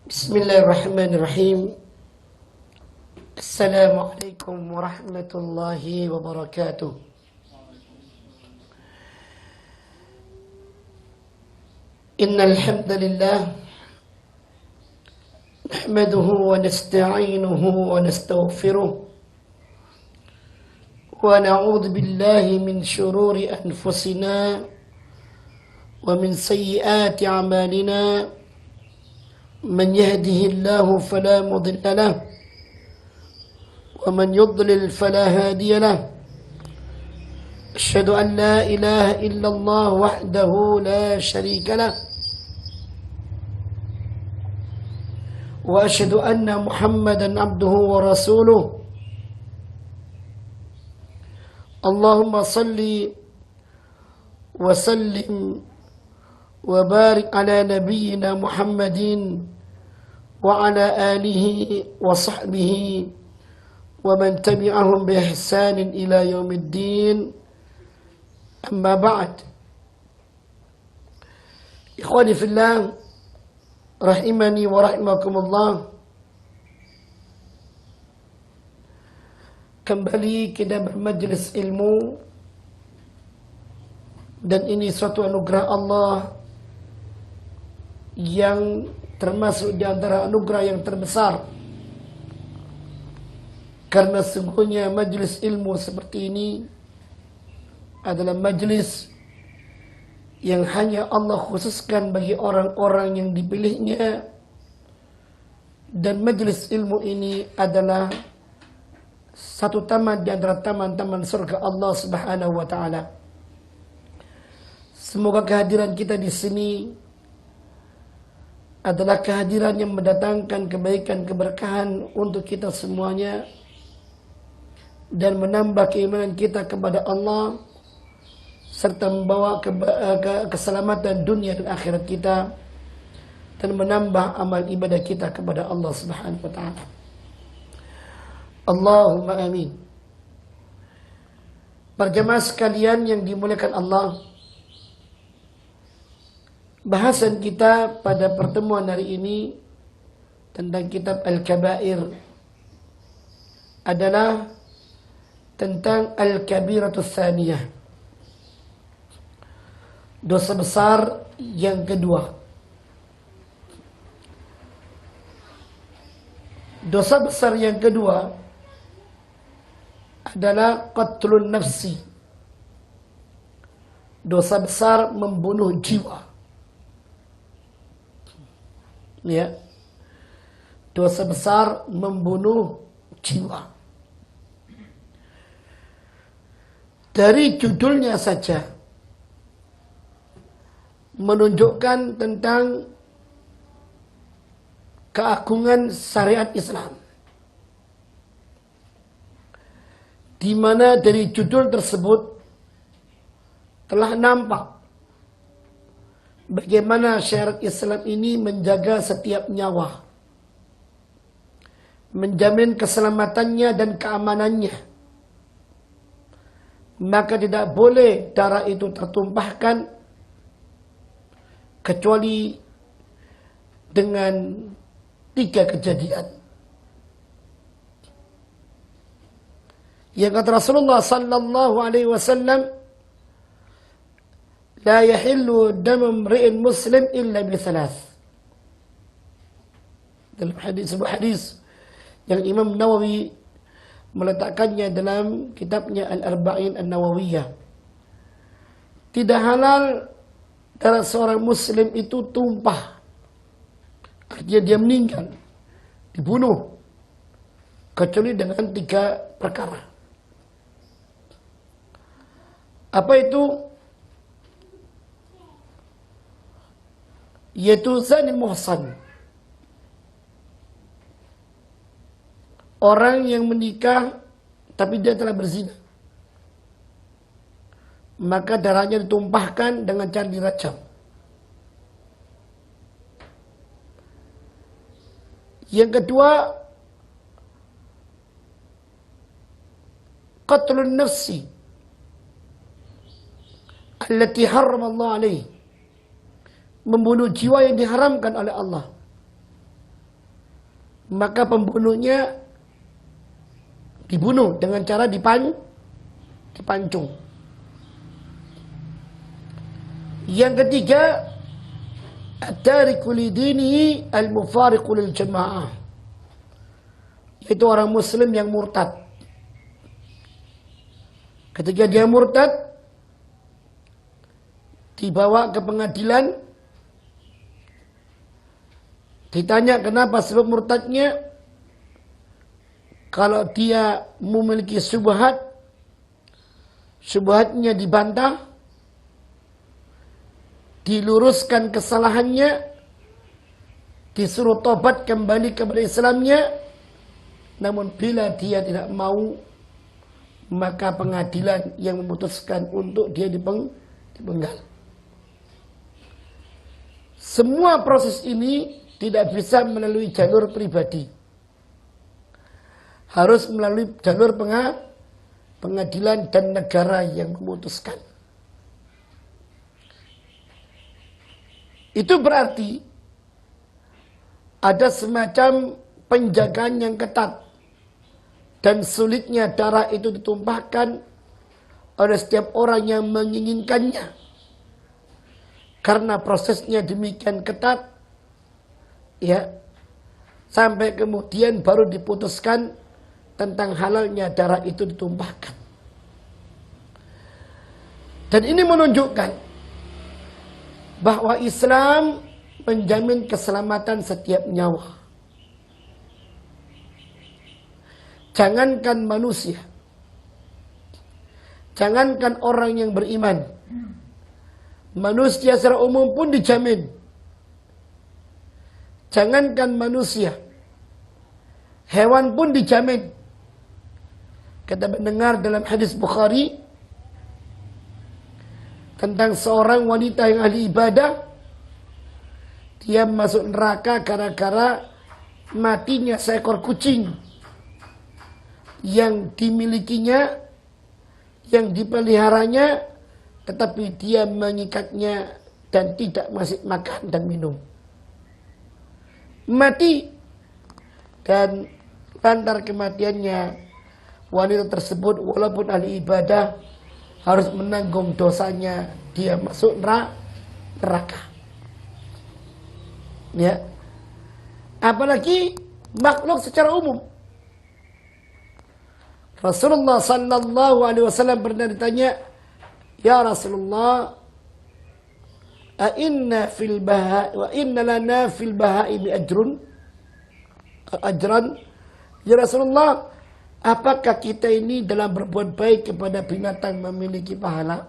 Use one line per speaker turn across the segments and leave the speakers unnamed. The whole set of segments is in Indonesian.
Bismillahirrahmanirrahim. Assalamualaikum warahmatullahi wabarakatuh. Innal hamdalillah nahmaduhu wa nasta'inuhu wa nastaghfiruh wa na'udzu billahi min shururi anfusina wa min sayyiati a'malina. من يهده الله فلا مضل له ومن يضلل فلا هادي له أشهد أن لا إله إلا الله وحده لا شريك له وأشهد أن محمدا عبده ورسوله اللهم صل وسلم وبارك على نبينا محمد وعلى آله وصحبه ومن تبعهم بإحسان إلى يوم الدين أما بعد إخواني في الله رحمني ورحمكم الله. Kembali kita bermajlis ilmu, dan ini suatu anugerah Allah yang termasuk di antara anugerah yang terbesar, karena sungguhnya majlis ilmu seperti ini adalah majlis yang hanya Allah khususkan bagi orang-orang yang dipilihnya, dan majlis ilmu ini adalah satu taman di antara taman-taman surga Allah Subhanahu wa taala. Semoga kehadiran kita di sini adalah kehadiran yang mendatangkan kebaikan, keberkahan untuk kita semuanya, dan menambah keimanan kita kepada Allah, serta membawa keselamatan dunia dan akhirat kita, dan menambah amal ibadah kita kepada Allah Subhanahu wa taala. Allahumma amin. Para jemaah sekalian yang dimuliakan Allah, bahasan kita pada pertemuan hari ini tentang kitab Al-Kabair adalah tentang Al-Kabiratus Tsaniyah, dosa besar yang kedua. Dosa besar yang kedua adalah qatlun nafsi, dosa besar membunuh jiwa. Ya, dosa besar membunuh jiwa. Dari judulnya saja menunjukkan tentang keagungan syariat Islam, di mana dari judul tersebut telah nampak bagaimana syariat Islam ini menjaga setiap nyawa, menjamin keselamatannya dan keamanannya. Maka tidak boleh darah itu tertumpahkan kecuali dengan 3 kejadian. Yang kata Rasulullah sallallahu alaihi wasallam, la yahillu damu imri'in muslim illa bi 3. Dalam sebuah hadis yang Imam Nawawi meletakkannya dalam kitabnya Al-Arba'in An-Nawawiyah. Tidak halal darah seorang muslim itu tumpah, artinya dia meninggal, dibunuh, kecuali dengan 3 perkara. Apa itu? Yaitu zani muhsan, orang yang menikah tapi dia telah berzina, maka darahnya ditumpahkan dengan cara dirajam. Yang kedua, qatlun nafsi allati harrama Allah alaihi, membunuh jiwa yang diharamkan oleh Allah. maka pembunuhnya dibunuh dengan cara dipancung. Yang ketiga, at-tariku lidinihi al-mufariqu lil jamaah, yaitu orang muslim yang murtad. Ketika dia murtad, dibawa ke pengadilan, ditanya kenapa sebab murtadnya. Kalau dia memiliki syubhatnya dibantah, diluruskan kesalahannya, disuruh tobat kembali kepada Islamnya. Namun bila dia tidak mau, maka pengadilan yang memutuskan untuk dia dipenggal. Semua proses ini tidak bisa melalui jalur pribadi, harus melalui jalur pengadilan dan negara yang memutuskan. Itu berarti ada semacam penjagaan yang ketat dan sulitnya darah itu ditumpahkan oleh setiap orang yang menginginkannya. Karena prosesnya demikian ketat, ya, sampai kemudian baru diputuskan tentang halalnya darah itu ditumpahkan. Dan ini menunjukkan bahwa Islam menjamin keselamatan setiap nyawa. Jangankan manusia, jangankan orang yang beriman, manusia secara umum pun dijamin. Jangankan manusia, hewan pun dijamin. Kita mendengar dalam hadis Bukhari tentang seorang wanita yang ahli ibadah, dia masuk neraka gara-gara matinya seekor kucing yang dimilikinya, yang dipeliharanya, tetapi dia mengikatnya dan tidak masih makan dan minum. Mati, dan lantaran kematiannya wanita tersebut walaupun ahli ibadah harus menanggung dosanya, dia masuk neraka. Ya. Apalagi makhluk secara umum. Rasulullah sallallahu alaihi wasallam pernah ditanya, "Ya Rasulullah, wa inna lana fil bahaimi ajran?" Ya Rasulullah, apakah kita ini dalam berbuat baik kepada binatang memiliki pahala?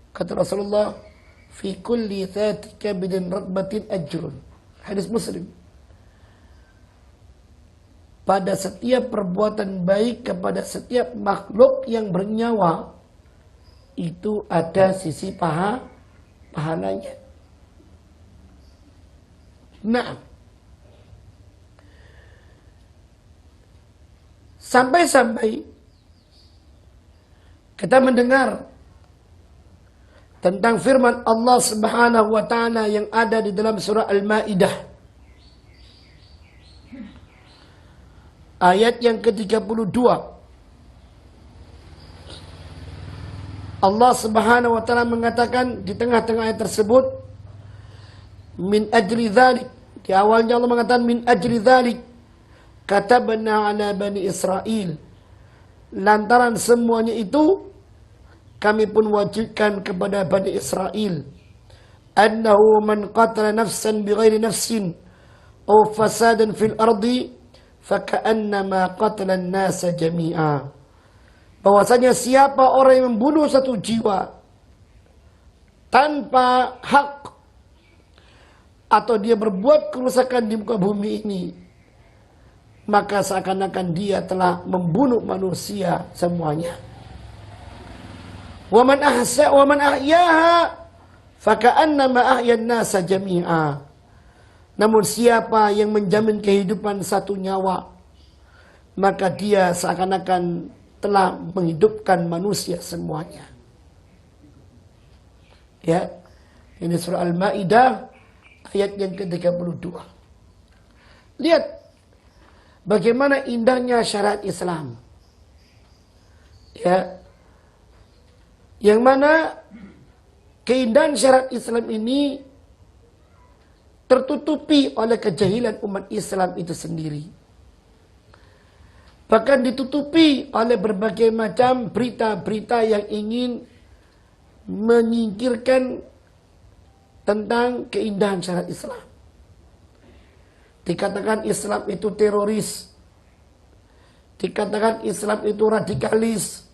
Kata Rasulullah, "Fi kulli dhati kabidin ratbatin ajrun." Hadis Muslim. Pada setiap perbuatan baik kepada setiap makhluk yang bernyawa, itu ada sisi pahalanya. Nah, sampai-sampai kita mendengar tentang firman Allah Subhanahu wa taala yang ada di dalam surah Al-Maidah ayat yang ke-32. Allah Subhanahu wa taala mengatakan di tengah-tengah ayat tersebut, min ajli dzalik, di awalnya Allah mengatakan min ajli dzalik katabna ala bani Israel, lantaran semuanya itu kami pun wajibkan kepada Bani Israel, annahu man qatala nafsan bighairi nafsin aw fasadan fil ardi faka'annama qatala an-nasa jami'a, bahwasanya siapa orang yang membunuh satu jiwa tanpa hak atau dia berbuat kerusakan di muka bumi ini, maka seakan-akan dia telah membunuh manusia semuanya. Wa man ahyaha faka'annama ahyan nasa jami'a. Namun siapa yang menjamin kehidupan satu nyawa, maka dia seakan-akan telah menghidupkan manusia semuanya. Ya, ini surah Al-Maidah ayat yang ke-32. Lihat bagaimana indahnya syariat Islam. Ya. Yang mana keindahan syariat Islam ini tertutupi oleh kejahilan umat Islam itu sendiri. Bahkan ditutupi oleh berbagai macam berita-berita yang ingin menyingkirkan tentang keindahan syariat Islam. Dikatakan Islam itu teroris. Dikatakan Islam itu radikalis.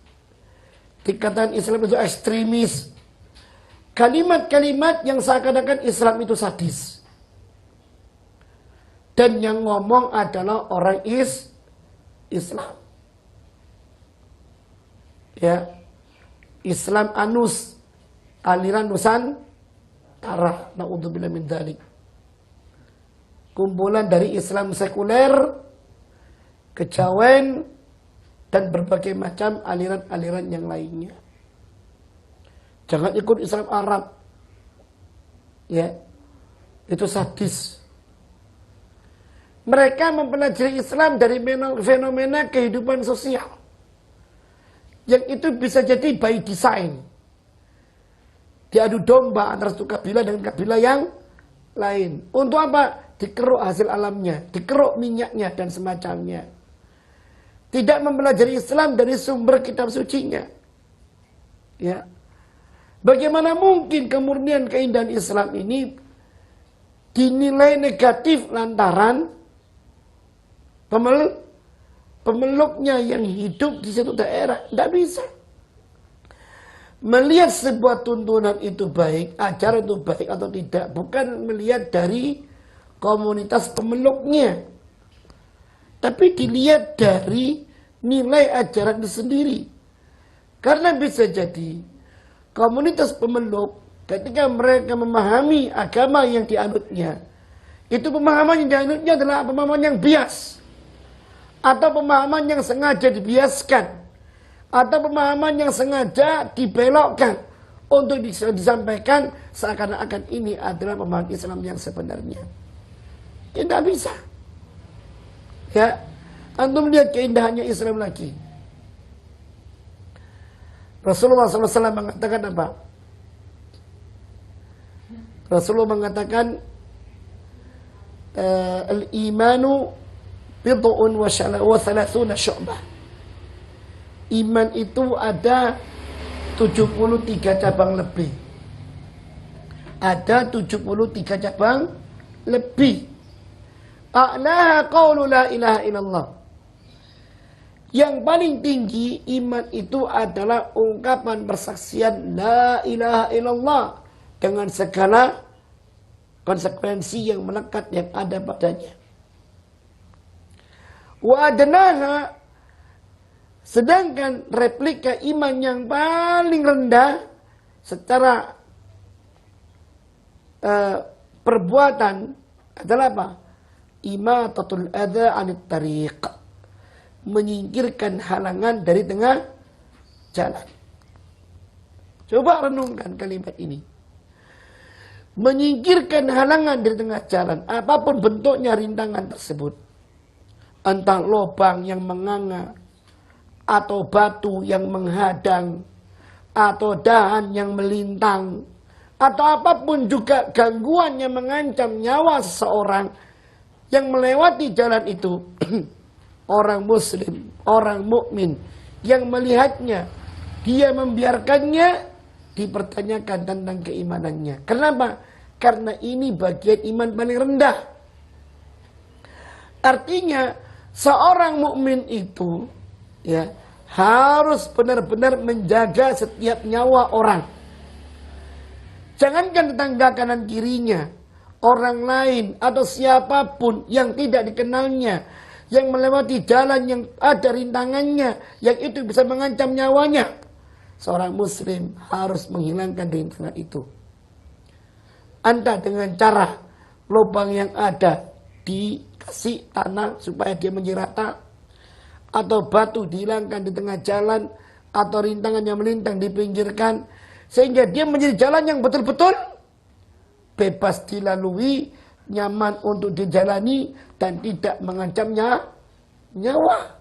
Dikatakan Islam itu ekstremis. Kalimat-kalimat yang seakan-akan Islam itu sadis. Dan yang ngomong adalah orang Islam. Ya. Islam anus, aliran Nusantara. Na'udzubillah min dzalik. Kumpulan dari Islam sekuler, kejawen, dan berbagai macam aliran-aliran yang lainnya. Jangan ikut Islam Arab. Ya. Itu sadis. Mereka mempelajari Islam dari fenomena kehidupan sosial. Yang itu bisa jadi by design. Diadu domba antara satu kabilah dengan kabilah yang lain. Untuk apa? Dikeruk hasil alamnya, dikeruk minyaknya dan semacamnya. Tidak mempelajari Islam dari sumber kitab sucinya. Ya. Bagaimana mungkin kemurnian keindahan Islam ini dinilai negatif lantaran pemeluknya yang hidup di satu daerah? Tidak bisa. Melihat sebuah tuntunan itu baik, ajaran itu baik atau tidak, bukan melihat dari komunitas pemeluknya, tapi dilihat dari nilai ajaran itu sendiri. Karena bisa jadi komunitas pemeluk ketika mereka memahami agama yang dianutnya, itu pemahaman yang dianutnya adalah pemahaman yang bias, atau pemahaman yang sengaja dibiaskan, atau pemahaman yang sengaja dibelokkan untuk disampaikan seakan-akan ini adalah pemahaman Islam yang sebenarnya. Tidak bisa. Ya, antum lihat keindahannya Islam lagi. Rasulullah SAW mengatakan apa? Rasulullah mengatakan al-imanu bid'un wa thalathuna syu'bah. Iman itu ada 73 cabang lebih. Ada 73 cabang lebih. A'laha qawlu la ilaha illallah. Yang paling tinggi iman itu adalah ungkapan persaksian la ilaha illallah dengan segala konsekuensi yang melekat yang ada padanya. Wa adnaha, sedangkan replika iman yang paling rendah secara perbuatan adalah apa? Imatatul adza 'anit tariq, menyingkirkan halangan dari tengah jalan. Coba renungkan kalimat ini. Menyingkirkan halangan dari tengah jalan, apapun bentuknya rintangan tersebut. Entah lubang yang menganga, atau batu yang menghadang, atau dahan yang melintang, atau apapun juga gangguan yang mengancam nyawa seseorang yang melewati jalan itu. Orang muslim, orang mukmin yang melihatnya, dia membiarkannya, dipertanyakan tentang keimanannya. Kenapa? Karena ini bagian iman paling rendah. Artinya seorang mukmin itu ya harus benar-benar menjaga setiap nyawa orang. Jangankan tetangga kanan kirinya, orang lain atau siapapun yang tidak dikenalnya, yang melewati jalan yang ada rintangannya, yang itu bisa mengancam nyawanya. Seorang muslim harus menghilangkan rintangan itu. Entah dengan cara lubang yang ada dikasih tanah supaya dia menjerata, atau batu dihilangkan di tengah jalan, atau rintangan yang melintang dipinggirkan, sehingga dia menjadi jalan yang betul-betul bebas dilalui, nyaman untuk dijalani, dan tidak mengancamnya nyawa.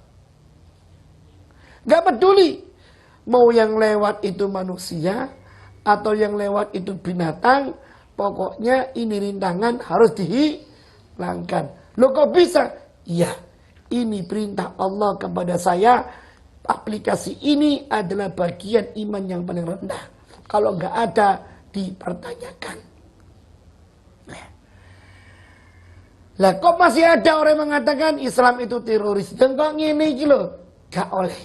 Gak peduli mau yang lewat itu manusia atau yang lewat itu binatang, pokoknya ini rintangan harus dihilangkan. Loh kok bisa? Iya, ini perintah Allah kepada saya. Aplikasi ini adalah bagian iman yang paling rendah. Kalau nggak ada, dipertanyakan. Lah kok masih ada orang yang mengatakan Islam itu teroris? Dan kok ngene iki lho? Gak oleh.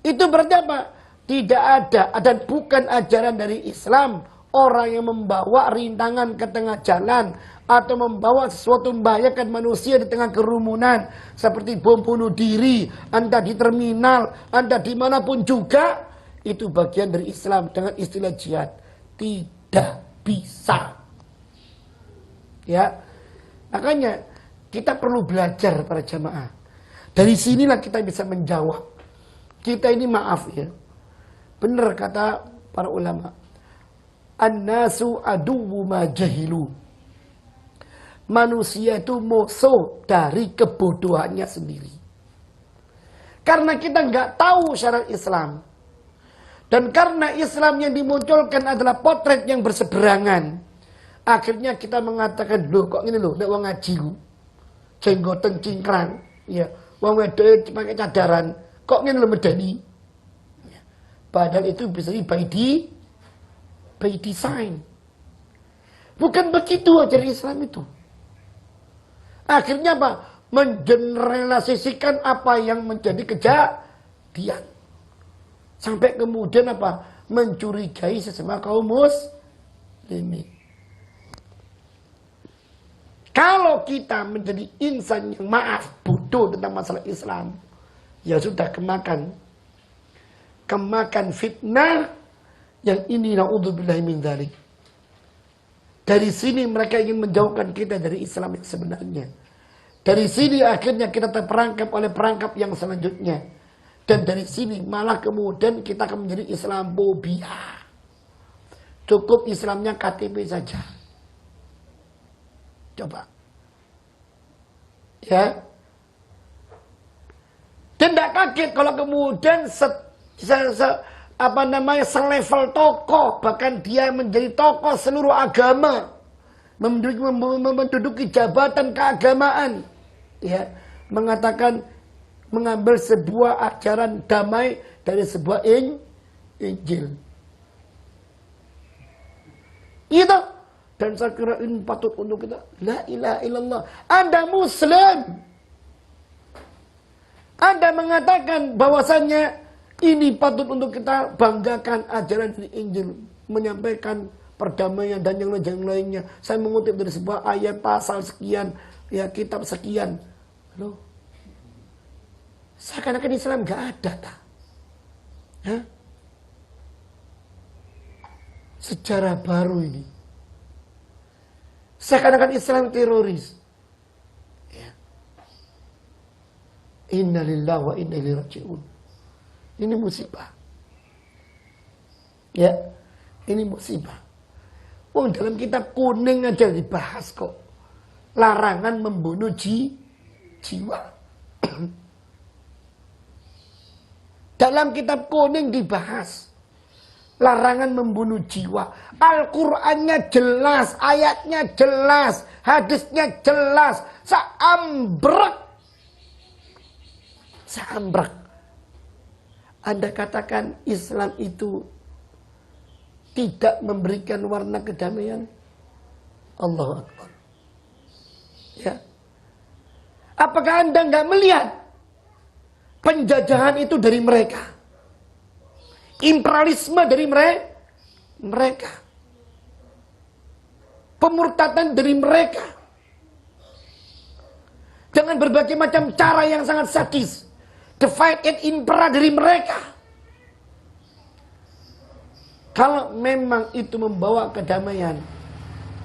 Itu berarti apa? Tidak ada dan bukan ajaran dari Islam orang yang membawa rintangan ke tengah jalan atau membawa sesuatu membahayakan manusia di tengah kerumunan seperti bom bunuh diri, Anda di terminal, Anda dimanapun juga, itu bagian dari Islam dengan istilah jihad. Tidak bisa. Ya, makanya kita perlu belajar para jamaah. Dari sinilah kita bisa menjawab. Kita ini maaf ya, benar kata para ulama, an-nasu aduwwu ma jahilu. Manusia itu musuh dari kebodohannya sendiri. Karena kita nggak tahu syariat Islam. Dan karena Islam yang dimunculkan adalah potret yang berseberangan. Akhirnya kita mengatakan, loh kok ini loh, nek wong ngaji jenggoten cingkrang, ya, wong wedok pakai cadaran, kok ngene lho medani. Padahal itu bisa by design. Bukan begitu ajaran Islam itu. Akhirnya apa? Mengeneralisasikan apa yang menjadi kejadian. Sampai kemudian apa? Mencurigai sesama kaum muslimin. Kalau kita menjadi insan yang maaf, bodoh tentang masalah Islam, ya sudah kemakan fitnah yang ini naudzubillahi min dzalik. Dari sini mereka ingin menjauhkan kita dari Islam yang sebenarnya. Dari sini akhirnya kita terperangkap oleh perangkap yang selanjutnya. Dan dari sini malah kemudian kita akan menjadi Islamofobia. Cukup Islamnya KTP saja. Coba. Ya. Dan tidak kaget kalau kemudian selevel tokoh, bahkan dia menjadi tokoh seluruh agama, menduduki jabatan keagamaan, ya, mengatakan mengambil sebuah ajaran damai dari sebuah Injil. Itu. Dan saya kira ini patut untuk kita. La ilaha illallah. Anda Muslim. Anda mengatakan bahwasannya ini patut untuk kita banggakan ajaran dari Injil. Menyampaikan perdamaian dan yang lainnya. Saya mengutip dari sebuah ayat pasal sekian. Ya kitab sekian. Loh. Seakan-akan Islam gak ada tak? Hah? Sejarah baru ini. Seakan-akan Islam teroris. Ya. Inna lillahi wa inna ilaihi raji'un. Ini musibah. Ya, ini musibah. Oh, dalam kitab kuning aja dibahas kok. Larangan membunuh jiwa. Dalam kitab kuning dibahas. Larangan membunuh jiwa. Al-Qur'annya jelas, ayatnya jelas, hadisnya jelas. Seambrek. Anda katakan Islam itu tidak memberikan warna kedamaian? Allahu Akbar. Ya. Apakah Anda nggak melihat penjajahan itu dari mereka? Imperialisme dari mereka. Pemurtadan dari mereka. Dengan berbagai macam cara yang sangat sadis. Divide and impera dari mereka. Kalau memang itu membawa kedamaian,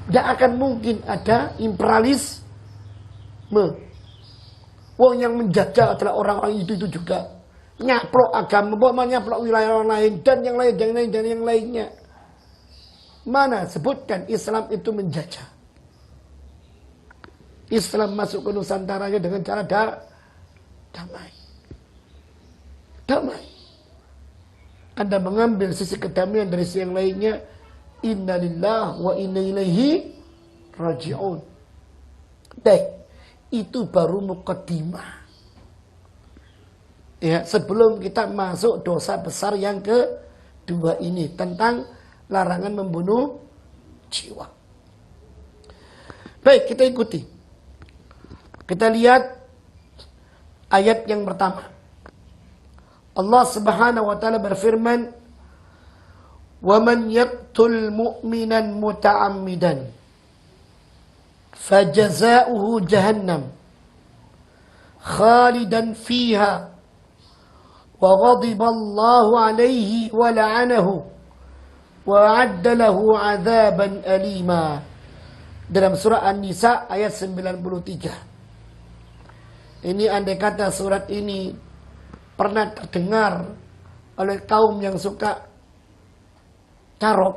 tidak akan mungkin ada imperialisme. Wong yang menjajah adalah orang-orang itu juga. Nyaplok agama, nyaplok wilayah orang lain, dan yang lainnya. mana sebutkan Islam itu menjajah. Islam masuk ke Nusantara dengan cara damai. Damai. Anda mengambil sisi kedamaian dari sisi yang lainnya. Inna lillahi wa inna ilaihi raji'un. Baik, itu baru muqaddimah. Ya, sebelum kita masuk dosa besar yang kedua ini tentang larangan membunuh jiwa. Baik, kita ikuti. Kita lihat ayat yang pertama. Allah Subhanahu wa taala berfirman, "Wa man yaqtul mu'minan muta'ammidan fajaza'uhu jahannam khalidan fiha wa ghadiba Allahu 'alaihi wa la'anahu wa 'adda lahu 'adzaban alima." Dalam surah An-Nisa ayat 93. Ini andai kata surat ini pernah terdengar oleh kaum yang suka carok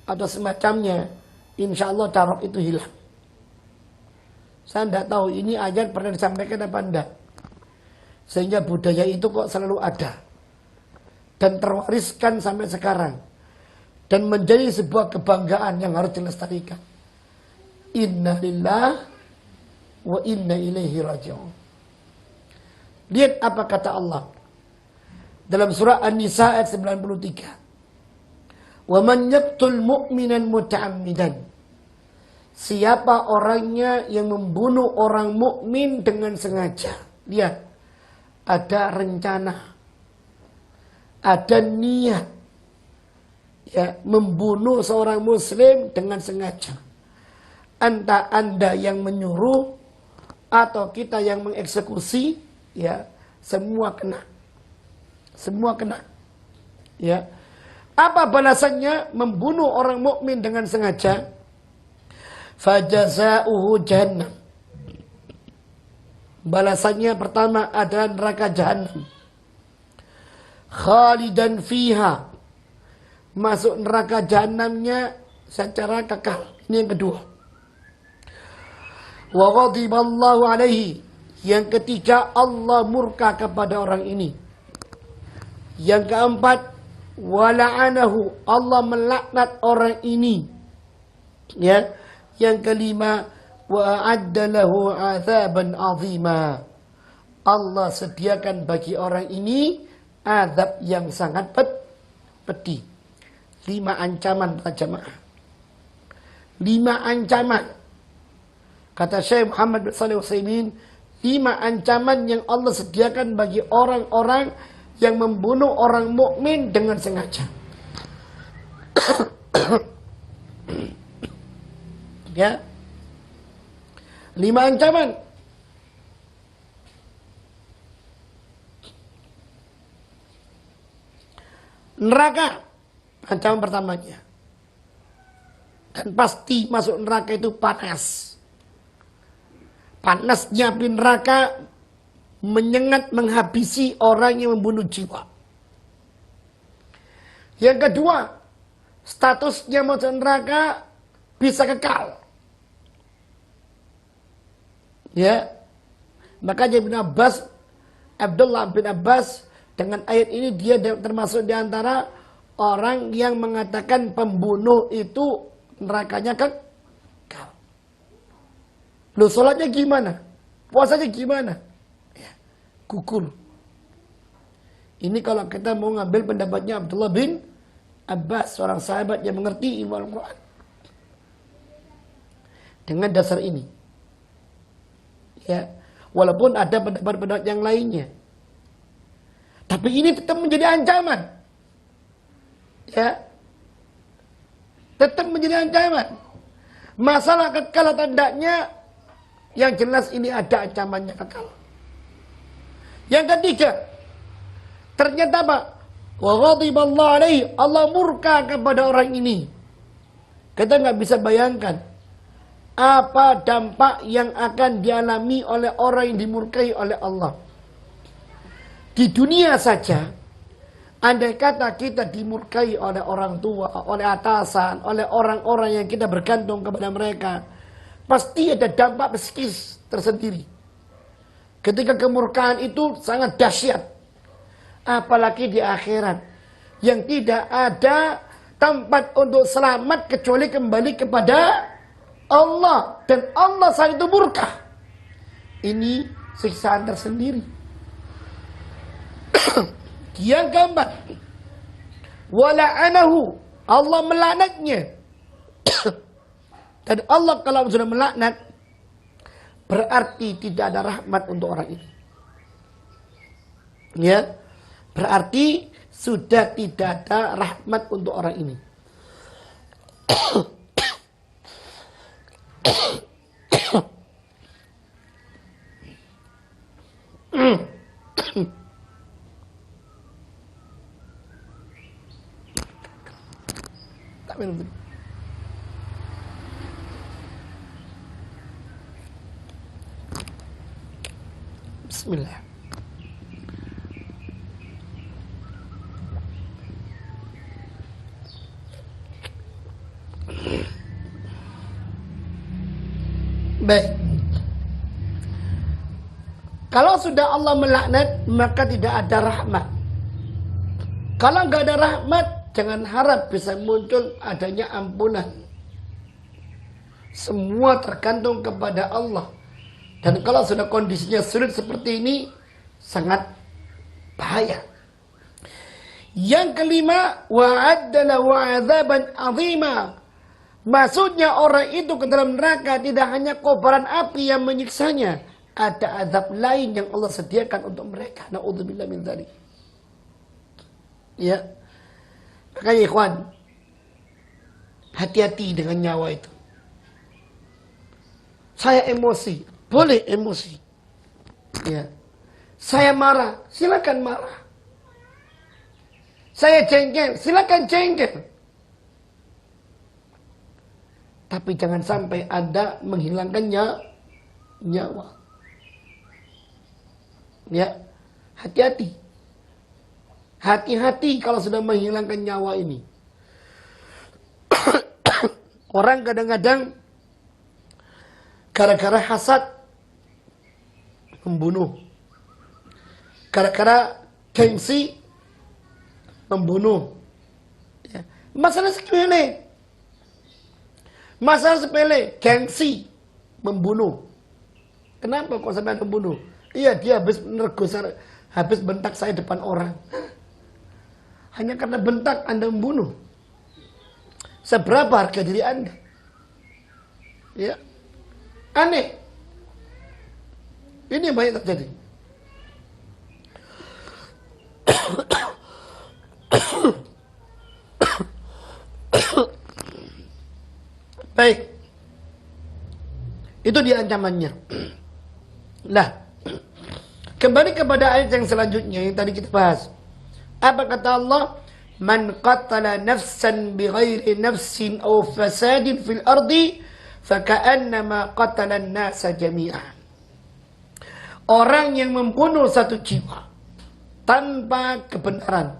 atau semacamnya, insya Allah carok itu hilang. Saya tidak tahu ini ayat pernah disampaikan apa enggak, sehingga budaya itu kok selalu ada dan terwariskan sampai sekarang dan menjadi sebuah kebanggaan yang harus dilestarikan. Inna lillahi wa inna ilaihi raji'un. Lihat apa kata Allah dalam surah An-Nisa ayat 93. Wa man yaqtul mu'minan muta'ammidan. Siapa orangnya yang membunuh orang mukmin dengan sengaja. Lihat, ada rencana, ada niat, ya, membunuh seorang muslim dengan sengaja. Entah Anda yang menyuruh atau kita yang mengeksekusi, ya, semua kena. Semua kena. Ya. Apa balasannya membunuh orang mukmin dengan sengaja? Fajaza'uhu jahannam. Balasannya pertama adalah neraka jahanam. Khalidan fiha. Masuk neraka jahanamnya secara kekal. Ini yang kedua. Wa ghadiballahu alaihi. Yang ketiga, Allah murka kepada orang ini. Yang keempat, wa la'anahu. Allah melaknat orang ini. Ya. Yang kelima, wa a'adda lahu 'adzaban 'azima. Allah sediakan bagi orang ini azab yang sangat pedih. 5 ancaman para jamaah. 5 ancaman. Kata Syekh Muhammad bin Shalih Al-Utsaimin, 5 ancaman yang Allah sediakan bagi orang-orang yang membunuh orang mukmin dengan sengaja. Ya. 5 ancaman. Neraka. Ancaman pertamanya. Dan pasti masuk neraka itu panas. Panasnya api neraka menyengat, menghabisi orang yang membunuh jiwa. Yang kedua, statusnya masuk neraka bisa kekal. Ya, makanya Abdullah bin Abbas dengan ayat ini dia termasuk di antara orang yang mengatakan pembunuh itu nerakanya kekal. Loh, sholatnya gimana? Puasanya gimana? Ya, gugur. Ini kalau kita mau ngambil pendapatnya Abdullah bin Abbas, seorang sahabat yang mengerti ilmu Al-Quran. Dengan dasar ini. Ya, walaupun ada pendapat-pendapat yang lainnya. Tapi ini tetap menjadi ancaman. Ya. Tetap menjadi ancaman. Masalah kekal tandanya yang jelas ini ada ancamannya kekal. Yang ketiga, ternyata apa? Wa ghadiballahu alaihi, Allah murka kepada orang ini. Kita nggak bisa bayangkan apa dampak yang akan dialami oleh orang yang dimurkai oleh Allah. Di dunia saja, Andai kata kita dimurkai oleh orang tua, oleh atasan, oleh orang-orang yang kita bergantung kepada mereka, pasti ada dampak psikis tersendiri. Ketika kemurkaan itu sangat dahsyat. Apalagi di akhirat, yang tidak ada tempat untuk selamat kecuali kembali kepada Allah. Dan Allah saat itu murka. Ini siksaan tersendiri. Yang keempat, wala'anahu, Allah melaknatnya. Dan Allah kalau sudah melaknat, berarti tidak ada rahmat untuk orang ini. Ya, berarti sudah tidak ada rahmat untuk orang ini. Bismillah. Baik. Kalau sudah Allah melaknat, maka tidak ada rahmat. Kalau nggak ada rahmat, jangan harap bisa muncul adanya ampunan. Semua tergantung kepada Allah. Dan kalau sudah kondisinya sulit seperti ini, sangat bahaya. Yang kelima, wa'adda lahu 'adzaban 'azima. Maksudnya orang itu ke dalam neraka tidak hanya kobaran api yang menyiksanya, ada azab lain yang Allah sediakan untuk mereka. Na'udzubillah min dzalik. Ya. Makanya ikhwan, hati-hati dengan nyawa itu. Saya emosi, boleh emosi. Ya. Saya marah, silakan marah. Saya jengkel, silakan jengkel. Tapi jangan sampai Anda menghilangkannya nyawa. Ya, hati-hati. Hati-hati kalau sudah menghilangkan nyawa ini. Orang kadang-kadang gara-gara hasad membunuh. Gara-gara gengsi membunuh. Ya. Masalah sepele. Masalah sepele, gengsi membunuh. Kenapa kok sampai membunuh? Iya, dia habis menergus, habis bentak saya depan orang. Hanya karena bentak Anda membunuh. Seberapa harga diri Anda? Ya. Aneh. Ini yang banyak terjadi. Baik. Itu dia ancamannya. Nah, kembali kepada ayat yang selanjutnya yang tadi kita bahas. Apa kata Allah? Man qatala nafsan bighairi nafsin aw fasadin fil ardi faka'annama qatala an-nasa jami'an. Orang yang membunuh satu jiwa tanpa kebenaran,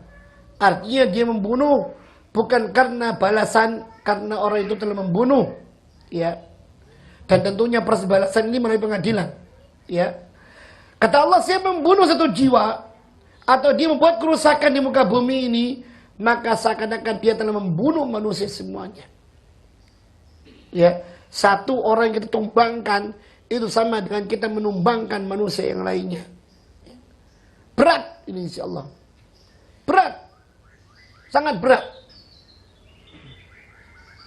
artinya dia membunuh bukan karena balasan, karena orang itu telah membunuh, ya. Dan tentunya proses balasan ini melalui pengadilan, ya. Kata Allah, siapa membunuh satu jiwa atau dia membuat kerusakan di muka bumi ini, maka seakan-akan dia telah membunuh manusia semuanya. Ya, satu orang yang kita tumbangkan itu sama dengan kita menumbangkan manusia yang lainnya. Berat ini insyaallah. Berat. Sangat berat.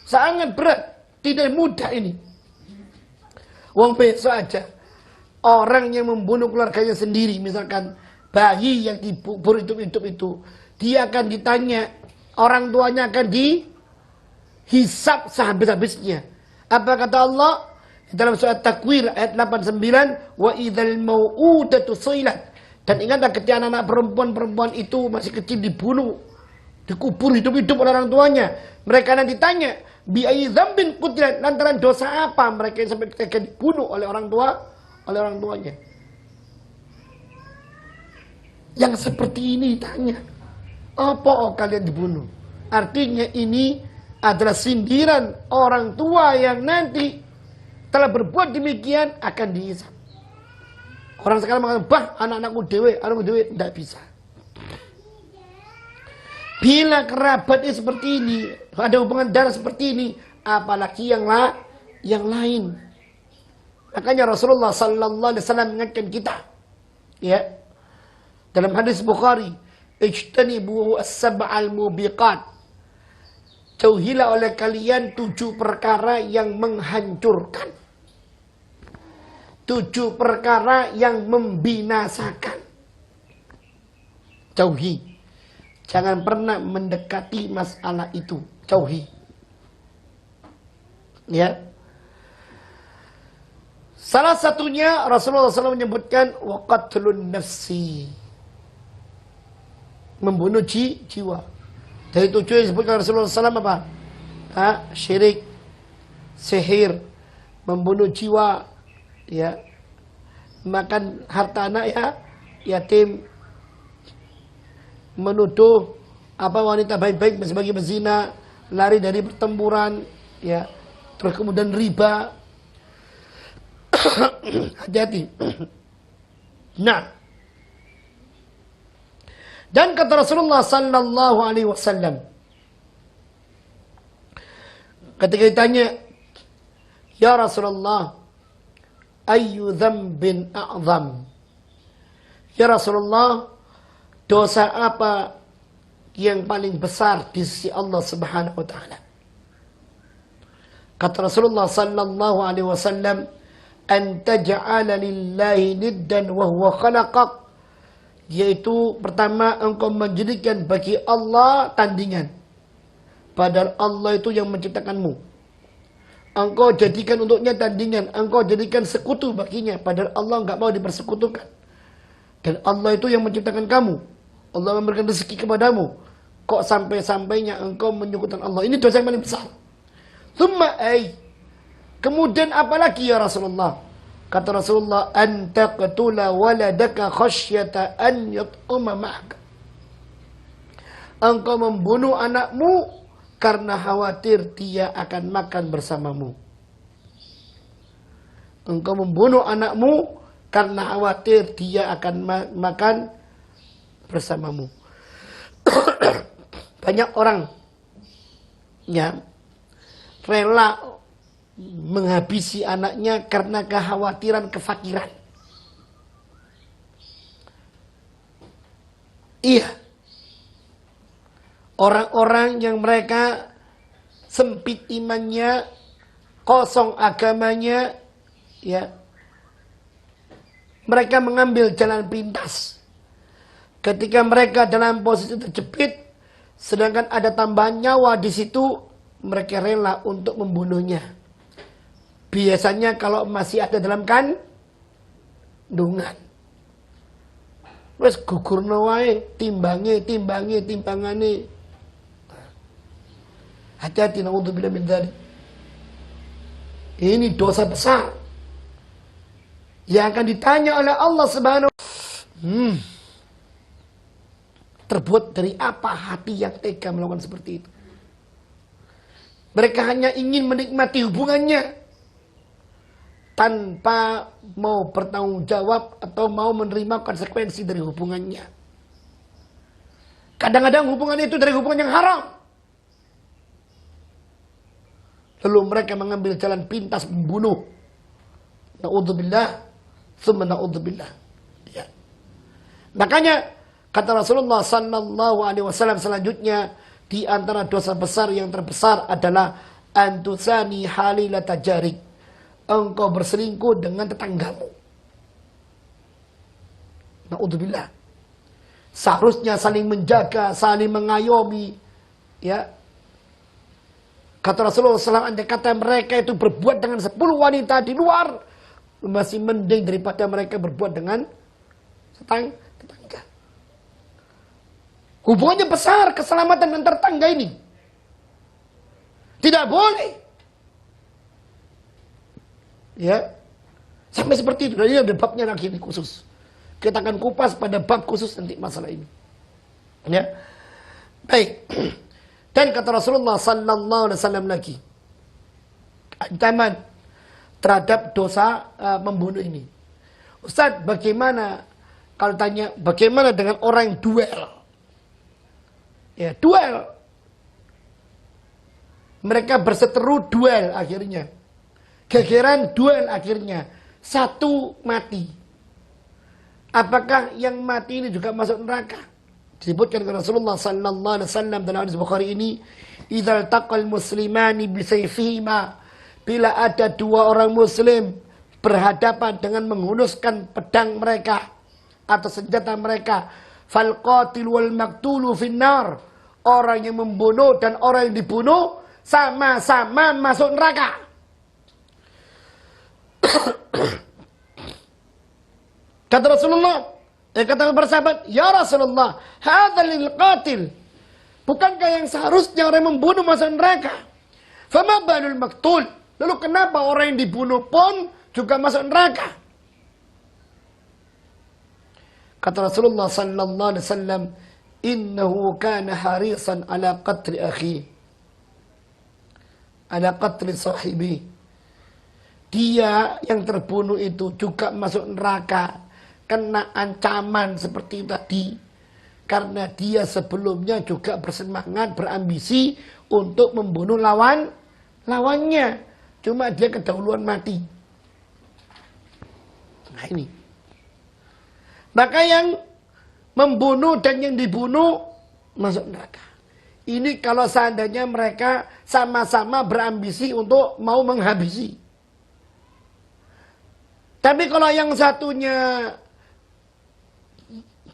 Sangat berat. Tidak mudah ini. Wong besok aja orang yang membunuh keluarganya sendiri, misalkan bayi yang dikubur hidup-hidup itu, dia akan ditanya, orang tuanya akan dihisab sehabis-habisnya. Apa kata Allah dalam surat Takwir ayat 89, wa idzal mau'udatu suilat. Dan ingatlah ketika anak-anak perempuan itu masih kecil dibunuh, dikubur hidup-hidup oleh orang tuanya, mereka nanti ditanya, bi ayyi dzambin qutilat, lantaran dosa apa mereka sampai ketika dibunuh oleh orang tuanya. Yang seperti ini ditanya. Apa kalian dibunuh? Artinya ini adalah sindiran orang tua yang nanti telah berbuat demikian akan dihisab. Orang sekarang mengatakan, bah anakku dewe, tidak bisa. Bila kerabatnya seperti ini, ada hubungan darah seperti ini, apalagi yang lain. Makanya Rasulullah sallallahu alaihi wasallam mengingatkan kita, ya, dalam hadis Bukhari, ijtanibu as-sab'al mubiqat. Jauhilah oleh kalian 7 perkara yang menghancurkan. 7 perkara yang membinasakan. Jauhi. Jangan pernah mendekati masalah itu. Jauhi. Ya. Salah satunya Rasulullah SAW menyebutkan waqatlun nafsi. Membunuh jiwa. Dari 7 yang disebutkan Rasulullah SAW apa? Syirik, sihir, membunuh jiwa, ya, makan harta anak yatim, menuduh wanita baik-baik sebagai bezina, lari dari pertempuran, ya, terus kemudian riba. Hati-hati. Nah, dan kata Rasulullah sallallahu alaihi wasallam ketika ditanya, ya Rasulullah, ayyu dzambin a'zam? Ya Rasulullah, dosa apa yang paling besar di sisi Allah Subhanahu wa taala? Kata Rasulullah sallallahu alaihi wasallam, an taj'ala lillahi niddan wa huwa khalaqak. Yaitu pertama, engkau menjadikan bagi Allah tandingan, padahal Allah itu yang menciptakanmu. Engkau jadikan untuknya tandingan, engkau jadikan sekutu baginya, padahal Allah enggak mau dipersekutukan. Dan Allah itu yang menciptakan kamu. Allah memberikan rezeki kepadamu. Kok sampai-sampainya engkau menyekutukan Allah? Ini dosa yang paling besar. Thumma kemudian apa lagi ya Rasulullah? Kata Rasulullah, an taqtula waladaka khasyata an yat'uma ma'aka. Engkau membunuh anakmu karena khawatir dia akan makan bersamamu. Engkau membunuh anakmu karena khawatir dia akan makan bersamamu. Banyak orang yang rela menghabisi anaknya karena kekhawatiran kefakiran. Iya. Orang-orang yang mereka sempit imannya, kosong agamanya, ya, mereka mengambil jalan pintas. Ketika mereka dalam posisi terjepit, sedangkan ada tambahan nyawa di situ, mereka rela untuk membunuhnya. Biasanya kalau masih ada dalam kandungan, wes gugurno wae, timbangane. Hati-hati, naudzubillah min dzalik. Ini dosa besar yang akan ditanya oleh Allah Subhanahu. Terbuat dari apa hati yang tega melakukan seperti itu? Mereka hanya ingin menikmati hubungannya tanpa mau bertanggung jawab atau mau menerima konsekuensi dari hubungannya. Kadang-kadang hubungan itu dari hubungan yang haram. Lalu mereka mengambil jalan pintas membunuh. Na'udzubillah, tsumma na'udzubillah. Ya. Makanya kata Rasulullah sallallahu alaihi wasallam selanjutnya, di antara dosa besar yang terbesar adalah antusani halilata jarik. Engkau berselingkuh dengan tetanggamu. Na'udzubillah. Seharusnya saling menjaga, saling mengayomi. Ya. Kata Rasulullah SAW, andai kata mereka itu berbuat dengan 10 wanita di luar, masih mending daripada mereka berbuat dengan tetangga. Hubungannya besar, keselamatan antar tetangga ini. Tidak boleh. Ya. Sampai seperti itu. Dan ini ada babnya lagi ini khusus. Kita akan kupas pada bab khusus nanti masalah ini. Ya. Baik. Dan kata Rasulullah sallallahu alaihi wasallam lagi, ancaman terhadap dosa membunuh ini. Ustaz, bagaimana kalau tanya bagaimana dengan orang yang duel? Ya, duel. Mereka berseteru duel akhirnya. Gegeran duel akhirnya. Satu mati. Apakah yang mati ini juga masuk neraka? Disebutkan oleh Rasulullah sallallahu alaihi wasallam dalam hadis Bukhari ini, "Idzal taqal muslimani bisayfihima." Bila ada dua orang muslim berhadapan dengan menghunuskan pedang mereka atau senjata mereka, fal qatil wal maqtulu finnar. Orang yang membunuh dan orang yang dibunuh sama-sama masuk neraka. Kata Rasulullah, kata para sahabat, ya Rasulullah, hadzal lil qatil. Bukankah yang seharusnya orang yang membunuh masuk neraka? Fama balul maqtul? Lalu kenapa orang yang dibunuh pun juga masuk neraka? Kata Rasulullah sallallahu alaihi wasallam, innahu kana harisan ala qatli akhi, ala qatli sahibi. Dia yang terbunuh itu juga masuk neraka, kena ancaman seperti tadi, karena dia sebelumnya juga bersemangat, berambisi untuk membunuh lawannya. Cuma dia kedahuluan mati. Nah ini. Maka yang membunuh dan yang dibunuh masuk neraka. Ini kalau seandainya mereka sama-sama berambisi untuk mau menghabisi. Tapi kalau yang satunya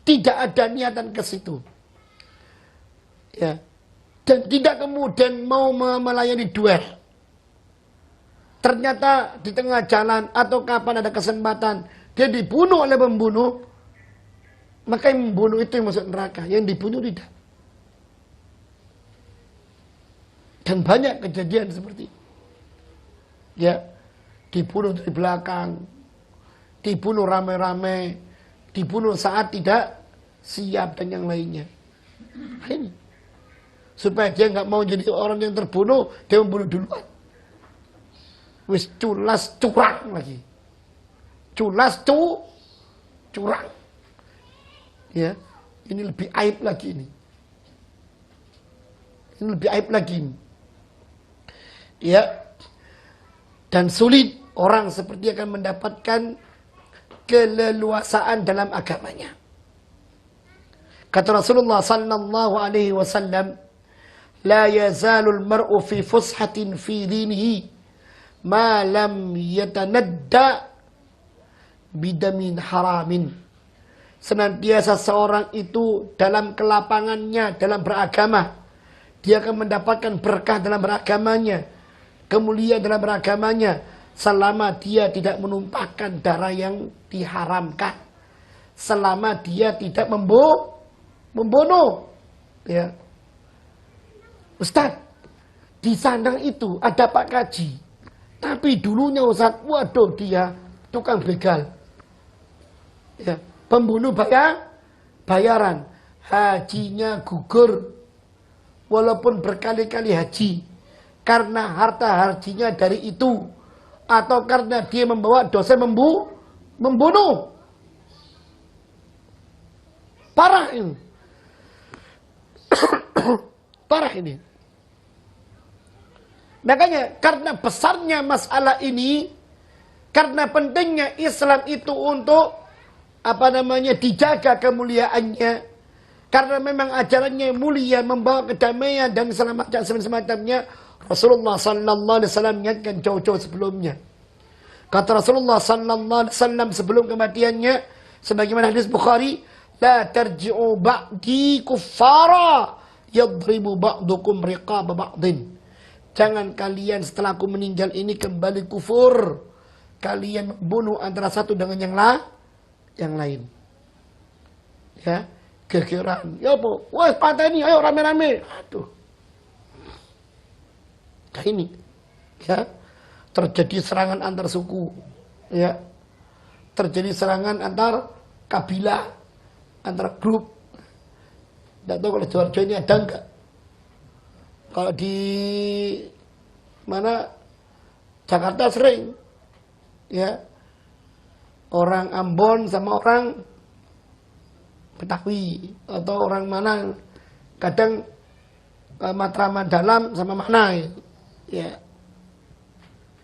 tidak ada niatan ke situ, ya, dan tidak kemudian mau melayani duel, ternyata di tengah jalan atau kapan ada kesempatan dia dibunuh oleh pembunuh, maka yang membunuh itu yang masuk neraka, yang dibunuh tidak. Dan banyak kejadian seperti itu. Ya, dibunuh dari belakang, dibunuh rame-rame, dibunuh saat tidak siap dan yang lainnya. Nah, ini supaya dia nggak mau jadi orang yang terbunuh, dia membunuh duluan. Wis culas curang lagi, culas curang. Ya, ini lebih aib lagi ini. Ini lebih aib lagi ini. Ya, dan sulit orang seperti akan mendapatkan keleluasaan dalam agamanya. Kata Rasulullah sallallahu alaihi wasallam, la yazalul mar'u fi fushatin fi dinihi ma lam yatanadda bidamin haramin. Senantiasa seorang itu dalam kelapangannya dalam beragama, dia akan mendapatkan berkah dalam beragamanya, kemuliaan dalam beragamanya, selama dia tidak menumpahkan darah yang diharamkan, selama dia tidak membunuh. Ya, Ustaz, di Sandang itu ada Pak Kaji, tapi dulunya Ustaz, waduh dia tukang begal. Ya, pembunuh bayaran, hajinya gugur, walaupun berkali-kali haji, karena harta hajinya dari itu, atau karena dia membawa dosa membunuh. Parah ini. Parah ini. Makanya karena besarnya masalah ini, karena pentingnya Islam itu untuk dijaga kemuliaannya, karena memang ajarannya mulia, membawa kedamaian dan semacamnya, Rasulullah sallallahu alaihi wasallam mengingatkan jauh-jauh sebelumnya. Kata Rasulullah sallallahu alaihi wasallam sebelum kematiannya, sebagaimana hadis Bukhari, la tarji'u ba'di kuffara yadribu ba'dukum riqaba ba'din. Jangan kalian setelah aku meninggal ini kembali kufur, kalian membunuh antara satu dengan yang lain. Ya, gegeran. Ya apa? Wah, pateni, ayo rame-rame. Aduh. Nah ini, ya, terjadi serangan antar suku, ya, terjadi serangan antar kabilah, antar grup, Tidak tahu kalau Sidoarjo ini ada enggak. Kalau di mana Jakarta sering, ya, orang Ambon sama orang Betawi atau orang mana, kadang Matraman dalam sama mana, ya.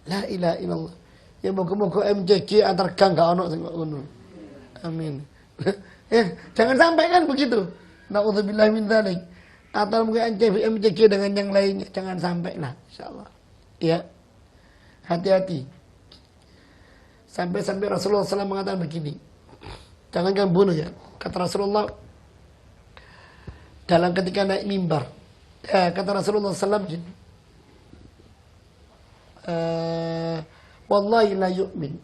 La ilaha illallah. Ya moga-moga MCG antar gang gak ono sing ngono. Amin. Jangan sampai kan begitu. Nauzubillah min dzalik. Atau mungkin MCG dengan yang lainnya, jangan sampai lah, insyaallah. Ya. Hati-hati. Sampai-sampai Rasulullah SAW mengatakan begini. Jangan kamu bunuh ya. Kata Rasulullah dalam ketika naik mimbar. Kata Rasulullah SAW gini. Wallahi la yu'min.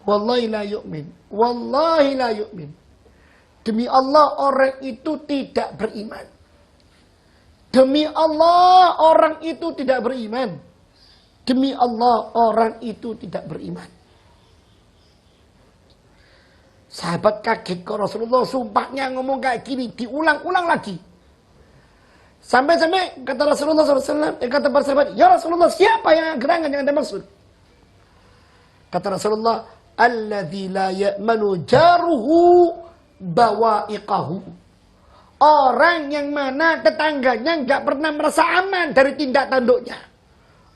Wallahi la yu'min. Wallahi la yu'min. Demi Allah orang itu tidak beriman. Demi Allah orang itu tidak beriman. Demi Allah orang itu tidak beriman. Sahabat kaget kok Rasulullah sumpahnya ngomong kayak gini. Diulang-ulang lagi. Sampai-sampai kata Rasulullah SAW, kata para sahabat, ya Rasulullah siapa yang gerangan yang Anda maksud? Kata Rasulullah, alladzi la ya'manu jaruhu bawa'iqahu. Orang yang mana tetangganya enggak pernah merasa aman dari tindak tanduknya.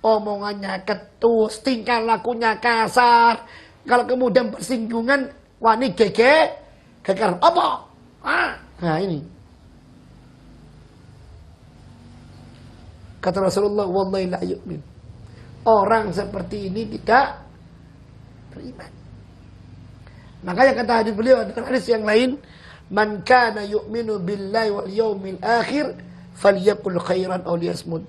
Omongannya ketus, tingkah lakunya kasar. Kalau kemudian bersinggungan, wani geger apa? Nah ini. Kata Rasulullah, wallahi la yu'min. Orang seperti ini tidak beriman. Makanya kata hadis beliau dalam hadis yang lain, man kana yu'minu billahi wal yawmil akhir falyakul khairan aw liyasmut.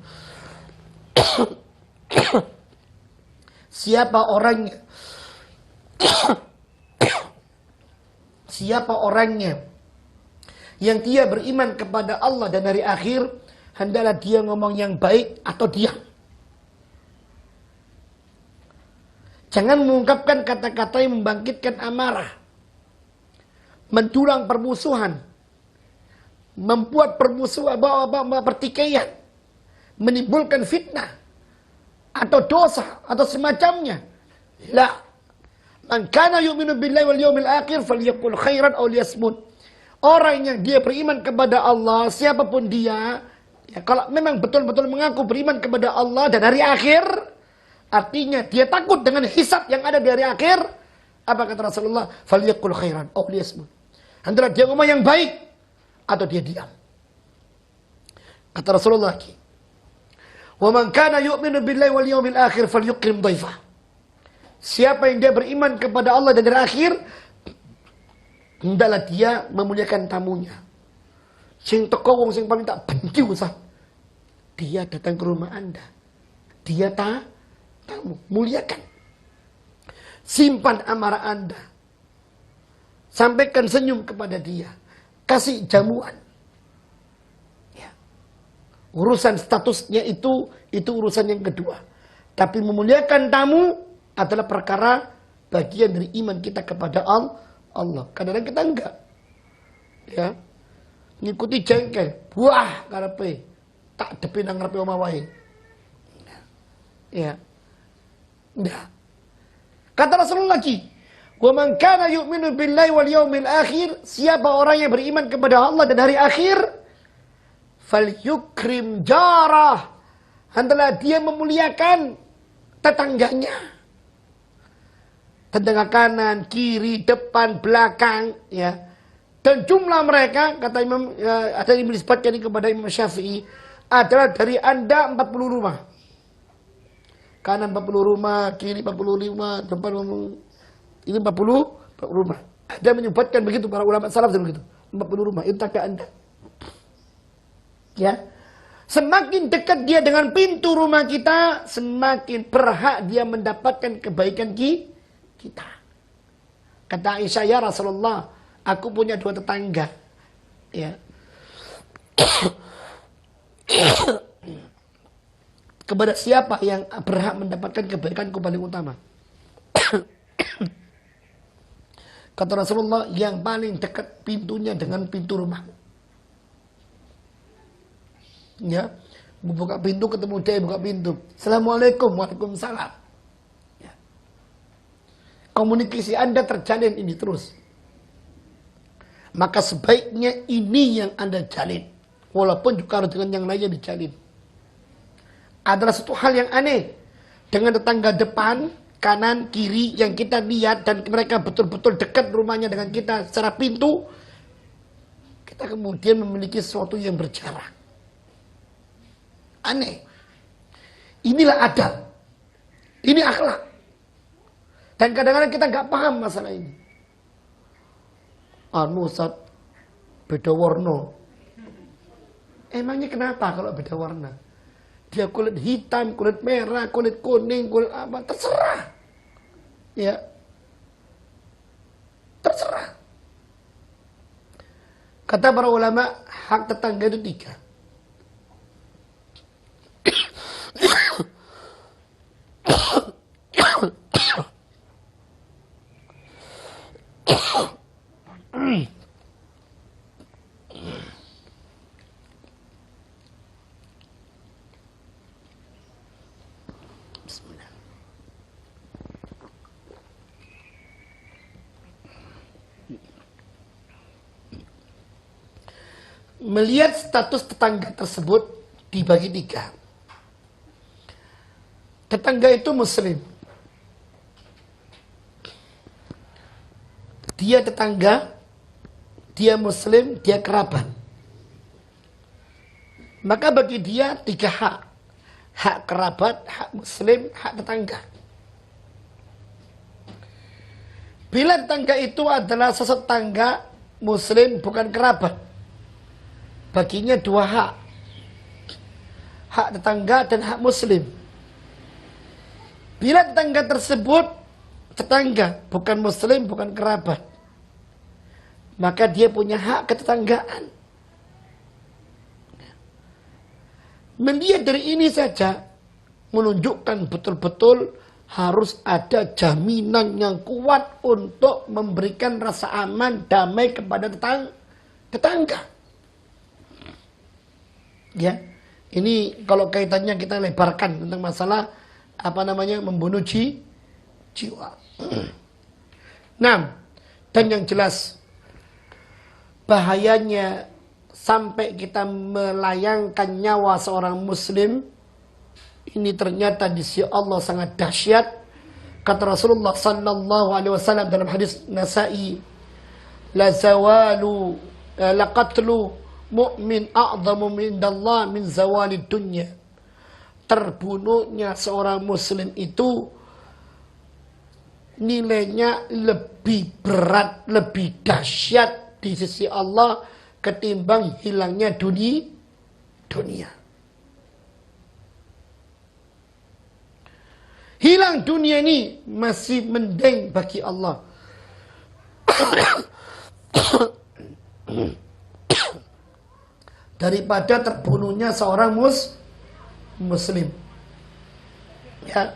Siapa orangnya yang dia beriman kepada Allah dan hari akhir, hendaklah dia ngomong yang baik atau diam. Jangan mengungkapkan kata-kata yang membangkitkan amarah, mendulang permusuhan, membuat permusuhan, pertikaian, menimbulkan fitnah atau dosa atau semacamnya. La, man kana yu'minu billahi wal yawmil akhir falyaqul khairan aw liyasmut. Orang yang dia beriman kepada Allah, siapapun dia, ya, kalau memang betul-betul mengaku beriman kepada Allah dan hari akhir, artinya dia takut dengan hisab yang ada di hari akhir. Apa kata Rasulullah? Falyaqul khairan aw liyasmut. Antara dia ngomong yang baik atau dia diam. Kata Rasulullah lagi, wa man kana yu'minu billahi wal yawmil akhir falyukrim dhaifah. Siapa yang dia beriman kepada Allah dan hari akhir, hendaklah dia memuliakan tamunya. Sing teko wong sing paling tak benci usah. Dia datang ke rumah Anda. Dia tamu, muliakan. Simpan amarah Anda. Sampaikan senyum kepada dia. Kasih jamuan. Ya. Urusan statusnya itu urusan yang kedua. Tapi memuliakan tamu adalah perkara bagian dari iman kita kepada Allah. Kadang-kadang kita enggak. Ya. Ngikuti jengkel. Buah karepe. Tak depi nang ngarepe omah wae. Ya. Enggak. Kata Rasulullah lagi, "Wa man kana yu'minu billahi wal yawmil akhir", siapa orang yang beriman kepada Allah dan hari akhir, falyukrim jarah, hendaklah dia memuliakan tetangganya. Tetangga kanan, kiri, depan, belakang, ya. Dan jumlah mereka, kata Imam, ya, ada yang menisbatkan ini kepada Imam Syafi'i, adalah dari Anda 40 rumah. Kanan 40 rumah, kiri 45, depan ini 40 rumah. Ada menyebutkan begitu, para ulama salaf begitu. 40 rumah, itu tanda Anda. Ya. Semakin dekat dia dengan pintu rumah kita, semakin berhak dia mendapatkan kebaikan kita. Kata Aisyah, ya Rasulullah, aku punya 2 tetangga. Ya. Kepada siapa yang berhak mendapatkan kebaikanku paling utama? Kata Rasulullah, yang paling dekat pintunya dengan pintu rumahmu. Ya, buka pintu ketemu dia, buka pintu. Assalamualaikum, waalaikumsalam. Ya. Komunikasi Anda terjalin ini terus. Maka sebaiknya ini yang Anda jalin. Walaupun juga harus dengan yang lainnya dijalin. Adalah satu hal yang aneh. Dengan tetangga depan, kanan, kiri yang kita lihat dan mereka betul-betul dekat rumahnya dengan kita secara pintu. Kita kemudian memiliki sesuatu yang berjarak. Aneh. Inilah adab. Ini akhlak. Dan kadang-kadang kita nggak paham masalah ini. Ustaz, beda warna. Emangnya kenapa kalau beda warna? Dia kulit hitam, kulit merah, kulit kuning, kulit apa, terserah. Ya. Terserah. Kata para ulama, hak tetangga itu 3. Melihat status tetangga tersebut dibagi 3. Tetangga itu muslim. Dia tetangga, dia muslim, dia kerabat. Maka bagi dia 3 hak. Hak kerabat, hak muslim, hak tetangga. Bila tetangga itu adalah sesama tetangga muslim bukan kerabat, baginya 2 hak. Hak tetangga dan hak muslim. Bila tetangga tersebut tetangga bukan muslim, bukan kerabat, maka dia punya hak ketetanggaan. Melihat dari ini saja menunjukkan betul-betul harus ada jaminan yang kuat untuk memberikan rasa aman, damai kepada tetangga. Ya, ini kalau kaitannya kita lebarkan tentang masalah membunuh jiwa. Nah, dan yang jelas bahayanya sampai kita melayangkan nyawa seorang muslim ini ternyata di sisi Allah sangat dahsyat. Kata Rasulullah sallallahu alaihi wasallam dalam hadis Nasa'i, la zawalu la qatlu mu'min a'zamu mindallah min zawalid dunya. Terbunuhnya seorang muslim itu nilainya lebih berat, lebih dahsyat di sisi Allah ketimbang hilangnya dunia. Hilang dunia ini masih mending bagi Allah. Daripada terbunuhnya seorang muslim. Ya.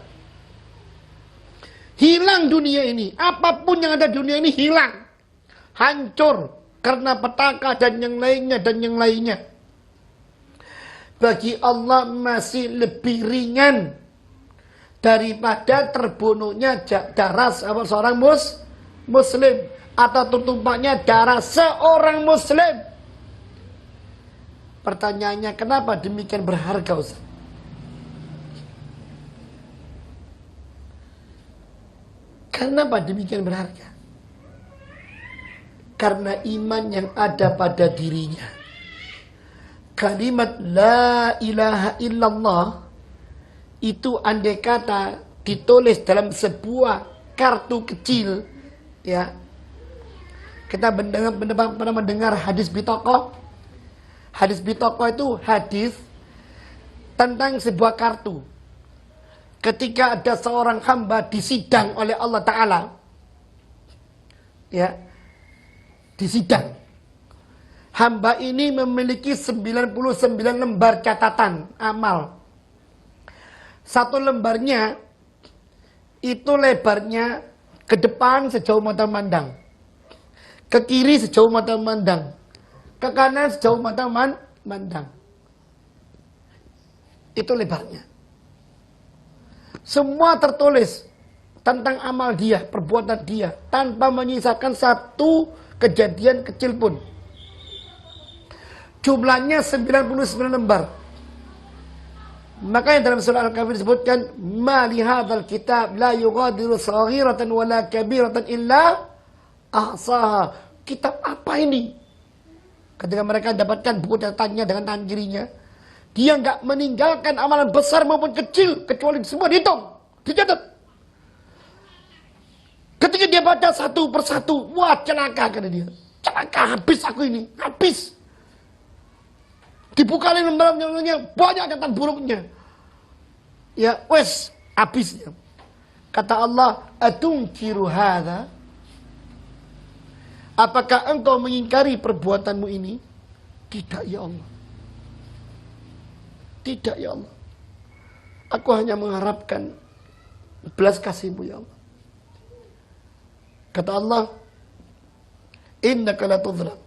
Hilang dunia ini. Apapun yang ada di dunia ini hilang. Hancur. Karena petaka dan yang lainnya. Bagi Allah masih lebih ringan daripada terbunuhnya darah seorang muslim. Atau tumpahnya darah seorang muslim. Pertanyaannya, kenapa demikian berharga, Ustaz? Kenapa demikian berharga? Karena iman yang ada pada dirinya. Kalimat la ilaha illallah itu andai kata ditulis dalam sebuah kartu kecil, ya. Kita pernah mendengar hadis bitaqah. Hadis bitaqah itu hadis tentang sebuah kartu. Ketika ada seorang hamba disidang oleh Allah Ta'ala, ya, disidang. Hamba ini memiliki 99 lembar catatan amal. Satu lembarnya itu lebarnya ke depan sejauh mata memandang, ke kiri sejauh mata memandang, ke kanan sejauh mata memandang. Itu lebarnya. Semua tertulis tentang amal dia, perbuatan dia, tanpa menyisakan satu kejadian kecil pun. Jumlahnya 99 lembar. Makanya dalam surah Al-Kahfi disebutkan, "Ma li hadzal kitab la yughadiru saghiratan wala kabiratan illa ahsaha." Kitab apa ini? Ketika mereka dapatkan buku catatannya dengan tangan kirinya, dia enggak meninggalkan amalan besar maupun kecil kecuali semua dihitung, dicatat. Ketika dia baca satu persatu, wah celaka kata dia. Celaka, habis aku ini, habis. Dibuka lembaran-lembarannya, banyak catatan buruknya. Ya, wes, habisnya. Kata Allah, "Atunkiru hadza?" Apakah engkau mengingkari perbuatanmu ini? Tidak ya Allah. Tidak ya Allah. Aku hanya mengharapkan belas kasih-Mu ya Allah. Kata Allah, "Innaka la tuzlam.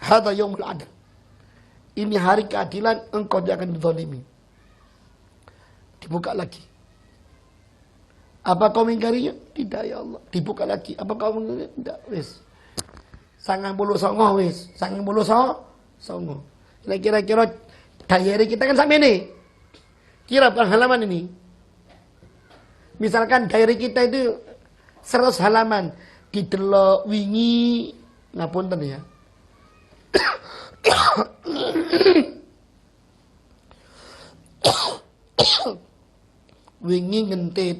Hadza yaumul adl." Ini hari keadilan, engkau tidak akan dizalimi. Dibuka lagi. Apa kau mengingkarinya? Tidak ya Allah. Dibuka lagi. Apa kau mengingkarinya? Tidak. Wis. 99 wis. 99. Kira-kira diary kita kan sampai ini. Kira berapa halaman ini? Misalkan diary kita itu 100 halaman. Didelok wingi ngapunten ya. Wingi ngentit.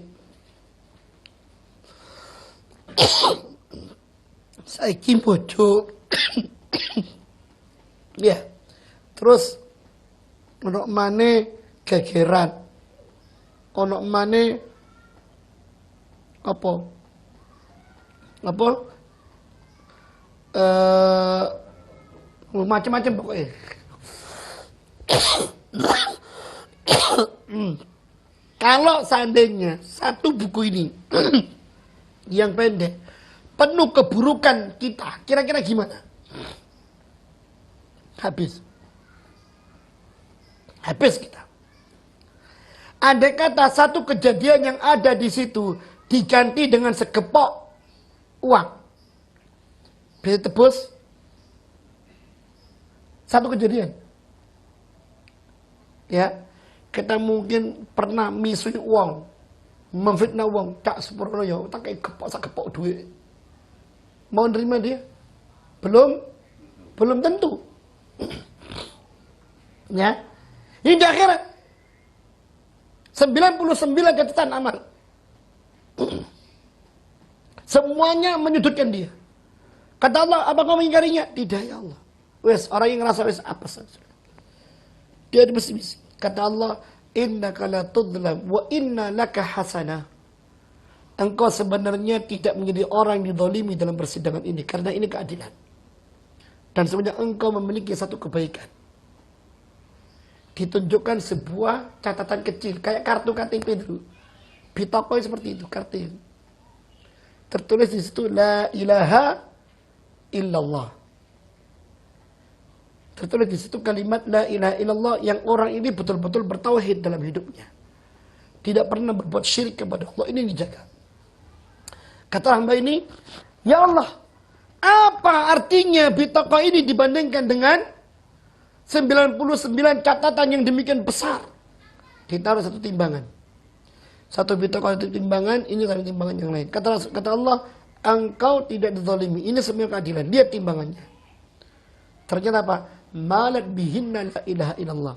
Saiki bojo. Ya. Terus ono maneh gegeran. Ono maneh apa? Apa? Macam-macam pokoknya. Kalau seandainya satu buku ini yang pendek penuh keburukan kita, kira-kira gimana? Habis. Habis kita. Andai kata satu kejadian yang ada di situ diganti dengan segepok uang, bisa tebus satu kejadian. Ya, kita mungkin pernah misui uang, memfitnah uang, tak sepuluh ya, tak kayak kepok duit. Mau nerima dia? Belum tentu. Ya, ini di akhirat 99 catatan amal. Semuanya menyudutkan dia. Kata Allah, apa kau mengingkarinya? Tidak ya Allah. Wes, orang yang ngerasa wes apa saja. Dia bersih-bersih. Kata Allah, "Innaka la tudlam wa inna laka hasanah." Engkau sebenarnya tidak menjadi orang yang dizalimi dalam persidangan ini karena ini keadilan. Dan sebenarnya engkau memiliki satu kebaikan. Ditunjukkan sebuah catatan kecil kayak kartu KTP dulu. Bitcoin seperti itu, kartu. Tertulis di situ la ilaha illallah. Tertulis di situ kalimat la ilaha illallah yang orang ini betul-betul bertauhid dalam hidupnya. Tidak pernah berbuat syirik kepada Allah. Ini dijaga. Kata hamba ini, ya Allah, apa artinya bitaqah ini dibandingkan dengan 99 catatan yang demikian besar? Ditaruh satu timbangan. Satu bitaqah satu timbangan, ini satu timbangan yang lain. Kata Allah, engkau tidak dizalimi. Ini semua keadilan. Lihat timbangannya. Ternyata apa? Malat bihinna la ilaha illallah.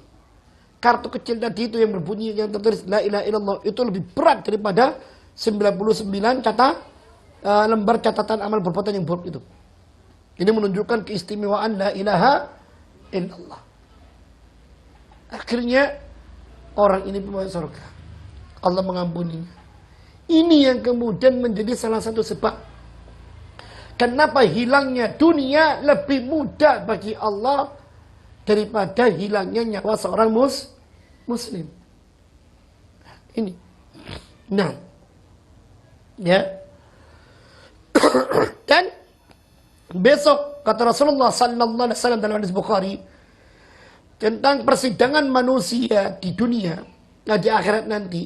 Kartu kecil tadi itu yang berbunyi yang tertulis la ilaha illallah itu lebih berat daripada 99 lembar catatan amal perbuatan yang buruk itu. Ini menunjukkan keistimewaan la ilaha illallah. Akhirnya orang ini pun masuk surga. Allah mengampuninya. Ini yang kemudian menjadi salah satu sebab kenapa hilangnya dunia lebih mudah bagi Allah daripada hilangnya nyawa seorang muslim. Ini. Nah. Ya. Dan besok kata Rasulullah sallallahu alaihi wasallam dalam hadis Bukhari, tentang persidangan manusia di dunia, nah di akhirat nanti,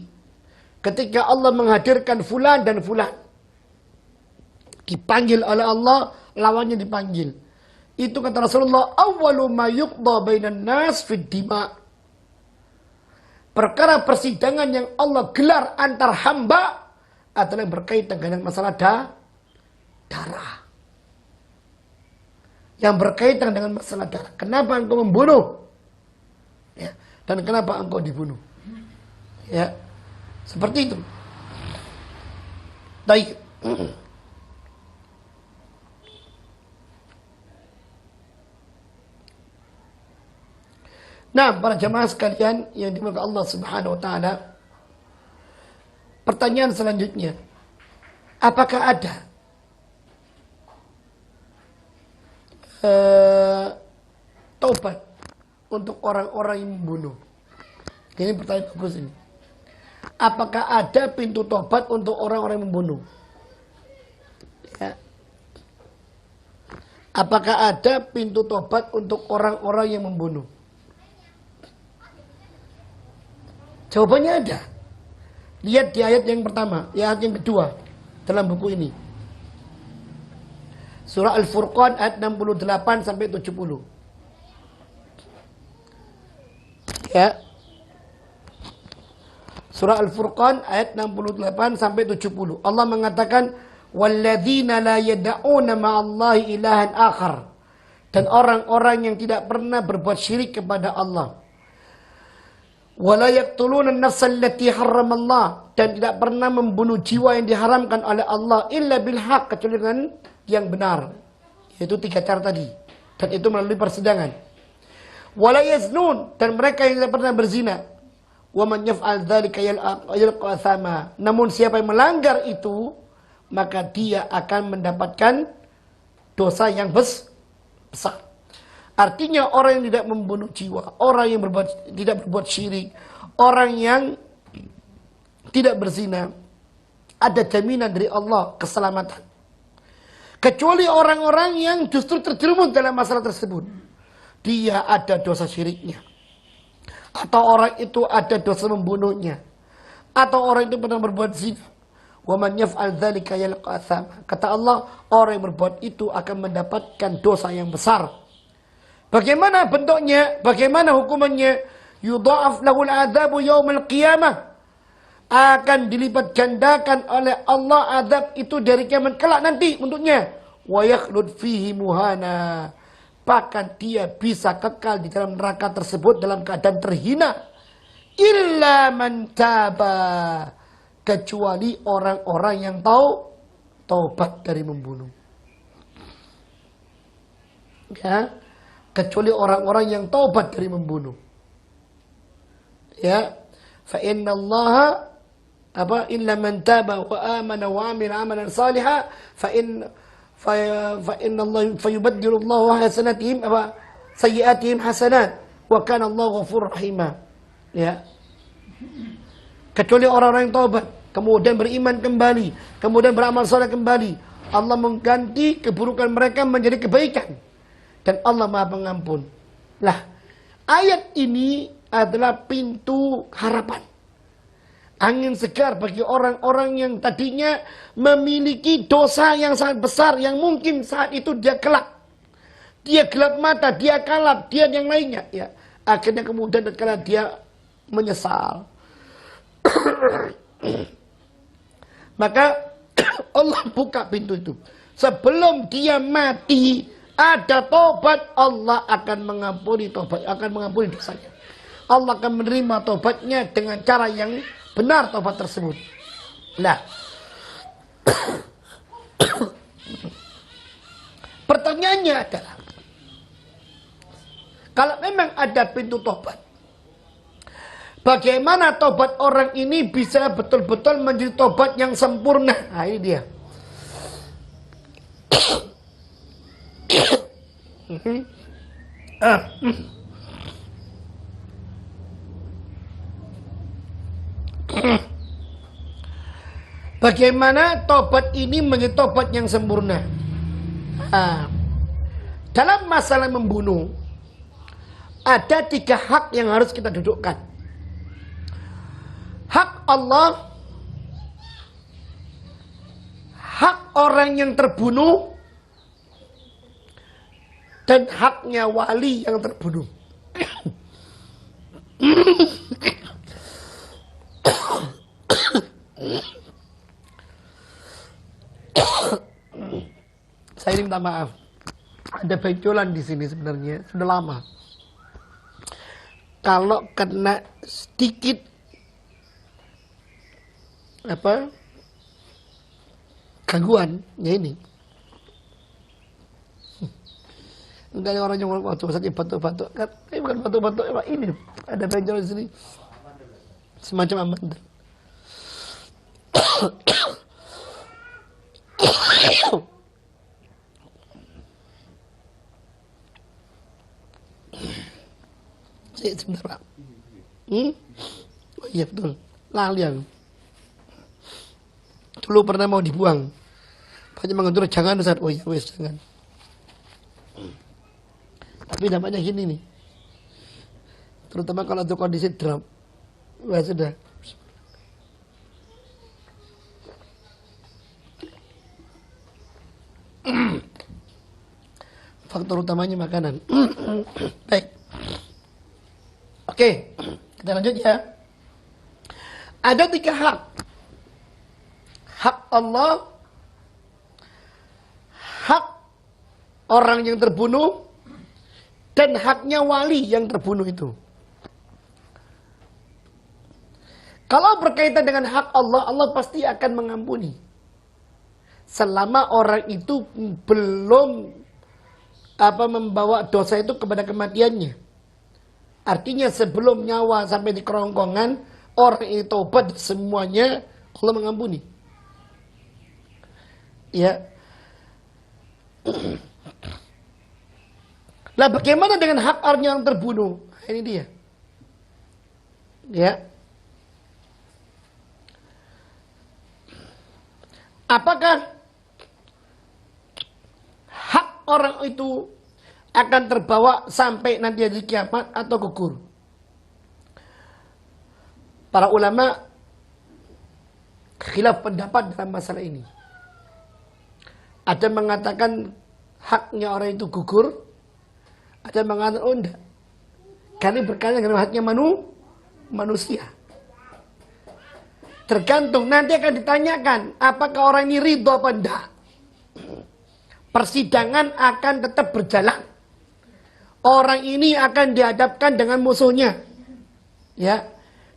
ketika Allah menghadirkan fulan dan fulan, dipanggil oleh Allah, lawannya dipanggil. Itu kata Rasulullah, awwalu ma yuqda bainan nas fid dima. Perkara persidangan yang Allah gelar antar hamba adalah yang berkaitan dengan masalah darah. Yang berkaitan dengan masalah darah. Kenapa engkau membunuh? Ya. Dan kenapa engkau dibunuh? Ya. Seperti itu. Baik. Nah, para jamaah sekalian yang dimuliakan Allah Subhanahu wa taala. Pertanyaan selanjutnya. Apakah ada taubat untuk orang-orang yang membunuh? Ini pertanyaan bagus ini. Apakah ada pintu taubat untuk orang-orang yang membunuh? Ya. Apakah ada pintu taubat untuk orang-orang yang membunuh? Jawabannya ada. Lihat di ayat yang pertama, ayat yang kedua dalam buku ini. Surah Al-Furqan ayat 68 sampai 70. Ya. Surah Al-Furqan ayat 68 sampai 70. Allah mengatakan, "Walladzina la yad'una ma'allahi ilahan akhar." Dan orang-orang yang tidak pernah berbuat syirik kepada Allah. Wala yaqtuluna an-nafsa allati harramallah, dan tidak pernah membunuh jiwa yang diharamkan oleh Allah illa bil haqq, kecuali dengan yang benar. Yaitu 3 cara tadi. Dan itu melalui persidangan. Wala yaznun, dan mereka yang tidak pernah berzina. Wa man yaf'al dzalika yalqa athama. Namun siapa yang melanggar itu, maka dia akan mendapatkan dosa yang besar. Artinya orang yang tidak membunuh jiwa, orang yang tidak berbuat syirik, orang yang tidak berzina, ada jaminan dari Allah keselamatan. Kecuali orang-orang yang justru terjerumus dalam masalah tersebut. Dia ada dosa syiriknya. Atau orang itu ada dosa membunuhnya. Atau orang itu pernah berbuat zina. Wa man yaf'al dzalika yalqa athama. Kata Allah, orang yang berbuat itu akan mendapatkan dosa yang besar. Bagaimana bentuknya? Bagaimana hukumannya? Yudha'af lahul adzabu yaumil qiyamah. Akan dilipat gandakan oleh Allah azab itu dari kiamat kelak nanti untuknya. Wa yakhlud fihi muhana. Bahkan dia bisa kekal di dalam neraka tersebut dalam keadaan terhina. Illa man taba. Kecuali orang-orang yang taubat dari membunuh. Ya. Kecuali orang-orang yang taubat dari membunuh. Ya, fa innallaha illa man taba wa amana wa amila amalan salihan fa innallaha fayubaddilu Allahu hasanatihim sayyi'atihim hasanat wa kana Allahu ghafurur rahima. Ya. Kecuali orang-orang yang taubat, kemudian beriman kembali, kemudian beramal saleh kembali, Allah mengganti keburukan mereka menjadi kebaikan. Dan Allah Maha Pengampun. Lah, ayat ini adalah pintu harapan. Angin segar bagi orang-orang yang tadinya memiliki dosa yang sangat besar, yang mungkin saat itu dia kelak. Dia gelap mata, dia kalap, dia yang lainnya. Ya. Akhirnya kemudian tatkala dia menyesal. Maka Allah buka pintu itu. Sebelum dia mati, ada tobat, Allah akan mengampuni tobat, akan mengampuni dosanya. Allah akan menerima tobatnya dengan cara yang benar tobat tersebut. Nah, pertanyaannya adalah, kalau memang ada pintu tobat, bagaimana tobat orang ini bisa betul-betul menjadi tobat yang sempurna? Nah, ini dia. Bagaimana tobat ini menjadi tobat yang sempurna? Dalam masalah membunuh, ada 3 hak yang harus kita dudukkan. Hak Allah, hak orang yang terbunuh, dan haknya wali yang terbunuh. Saya minta maaf. Ada benjolan di sini sebenarnya sudah lama. Kalau kena sedikit gangguan, ya ini. Enggak ada orang yang waktu saja batuk-batuk kan? Ini bukan batuk-batuk, ini ada benjolan di sini. Semacam amandel. Sebentar Pak. Oh iya betul. Lali aku. Dulu pernah mau dibuang. Banyak mengatur jangan Ustaz. Oh iya wes jangan. Tapi dampaknya gini nih. Terutama kalau itu kondisi drop. Wah sudah. Faktor utamanya makanan. Baik. Oke, kita lanjut ya. Ada 3 hak. Hak Allah, hak orang yang terbunuh, dan haknya wali yang terbunuh itu. Kalau berkaitan dengan hak Allah, Allah pasti akan mengampuni. Selama orang itu belum membawa dosa itu kepada kematiannya. Artinya sebelum nyawa sampai di kerongkongan, orang itu tobat semuanya Allah mengampuni. Ya. Lah bagaimana dengan hak orang yang terbunuh? Ini dia. Ya. Apakah hak orang itu akan terbawa sampai nanti hari kiamat atau gugur? Para ulama khilaf pendapat dalam masalah ini. Ada mengatakan haknya orang itu gugur, ada mengatakan oh enggak. Karena berkaitan dengan haknya manusia. Tergantung, nanti akan ditanyakan apakah orang ini ridho apa enggak. Persidangan akan tetap berjalan. Orang ini akan dihadapkan dengan musuhnya. Ya.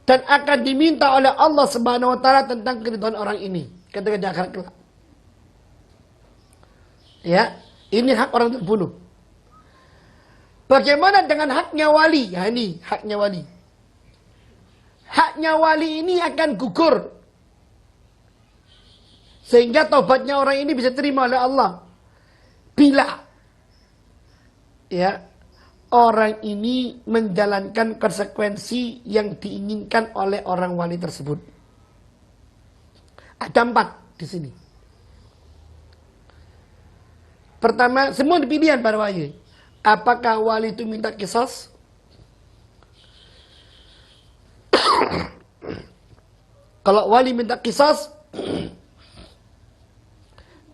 Dan akan diminta oleh Allah Subhanahu wa taala tentang keridhaan orang ini ketika di akhirat kelak. Ya, ini hak orang terbunuh. Bagaimana dengan haknya wali? Ya ini haknya wali. Haknya wali ini akan gugur. Sehingga taubatnya orang ini bisa terima oleh Allah. Bila ya orang ini menjalankan konsekuensi yang diinginkan oleh orang wali tersebut. Ada 4 di sini. Pertama, semua pilihan para wali. Apakah wali itu minta qisas? Kalau wali minta qisas,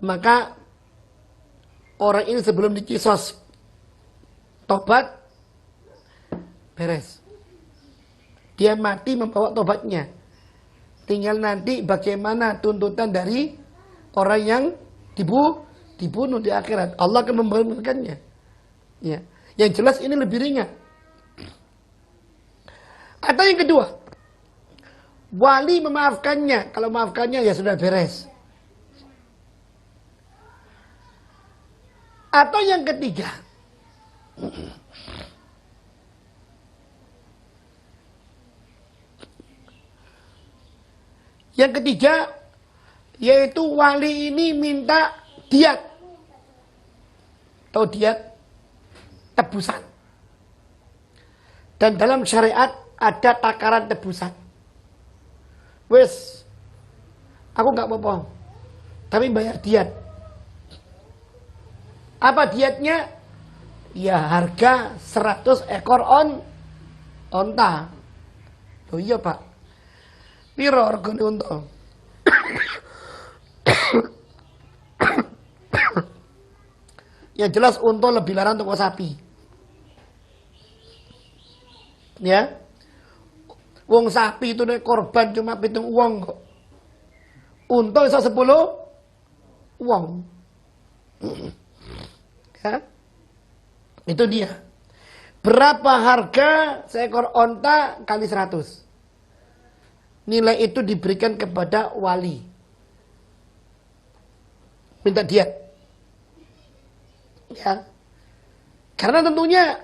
maka orang ini sebelum diqisas tobat, beres. Dia mati membawa tobatnya. Tinggal nanti bagaimana tuntutan dari orang yang dibunuh di akhirat. Allah akan memberikannya. Ya. Yang jelas ini lebih ringan. Atau yang kedua, wali memaafkannya. Kalau maafkannya ya sudah beres. Atau yang ketiga, yang ketiga, yaitu wali ini minta diat. Atau diat tebusan. Dan dalam syariat ada takaran tebusan. Wes, aku gak apa-apa, tapi bayar diat. Apa diatnya? Ya harga 100 ekor onta. Oh iya Pak. Piro regane unta? Ya jelas unta lebih larang toko sapi. Ya. Wong sapi itu nek korban cuma 7 uang kok. Unta iso 10 uang. Ya. Itu dia. Berapa harga seekor onta kali 100? Nilai itu diberikan kepada wali. Minta diat. Ya. Karena tentunya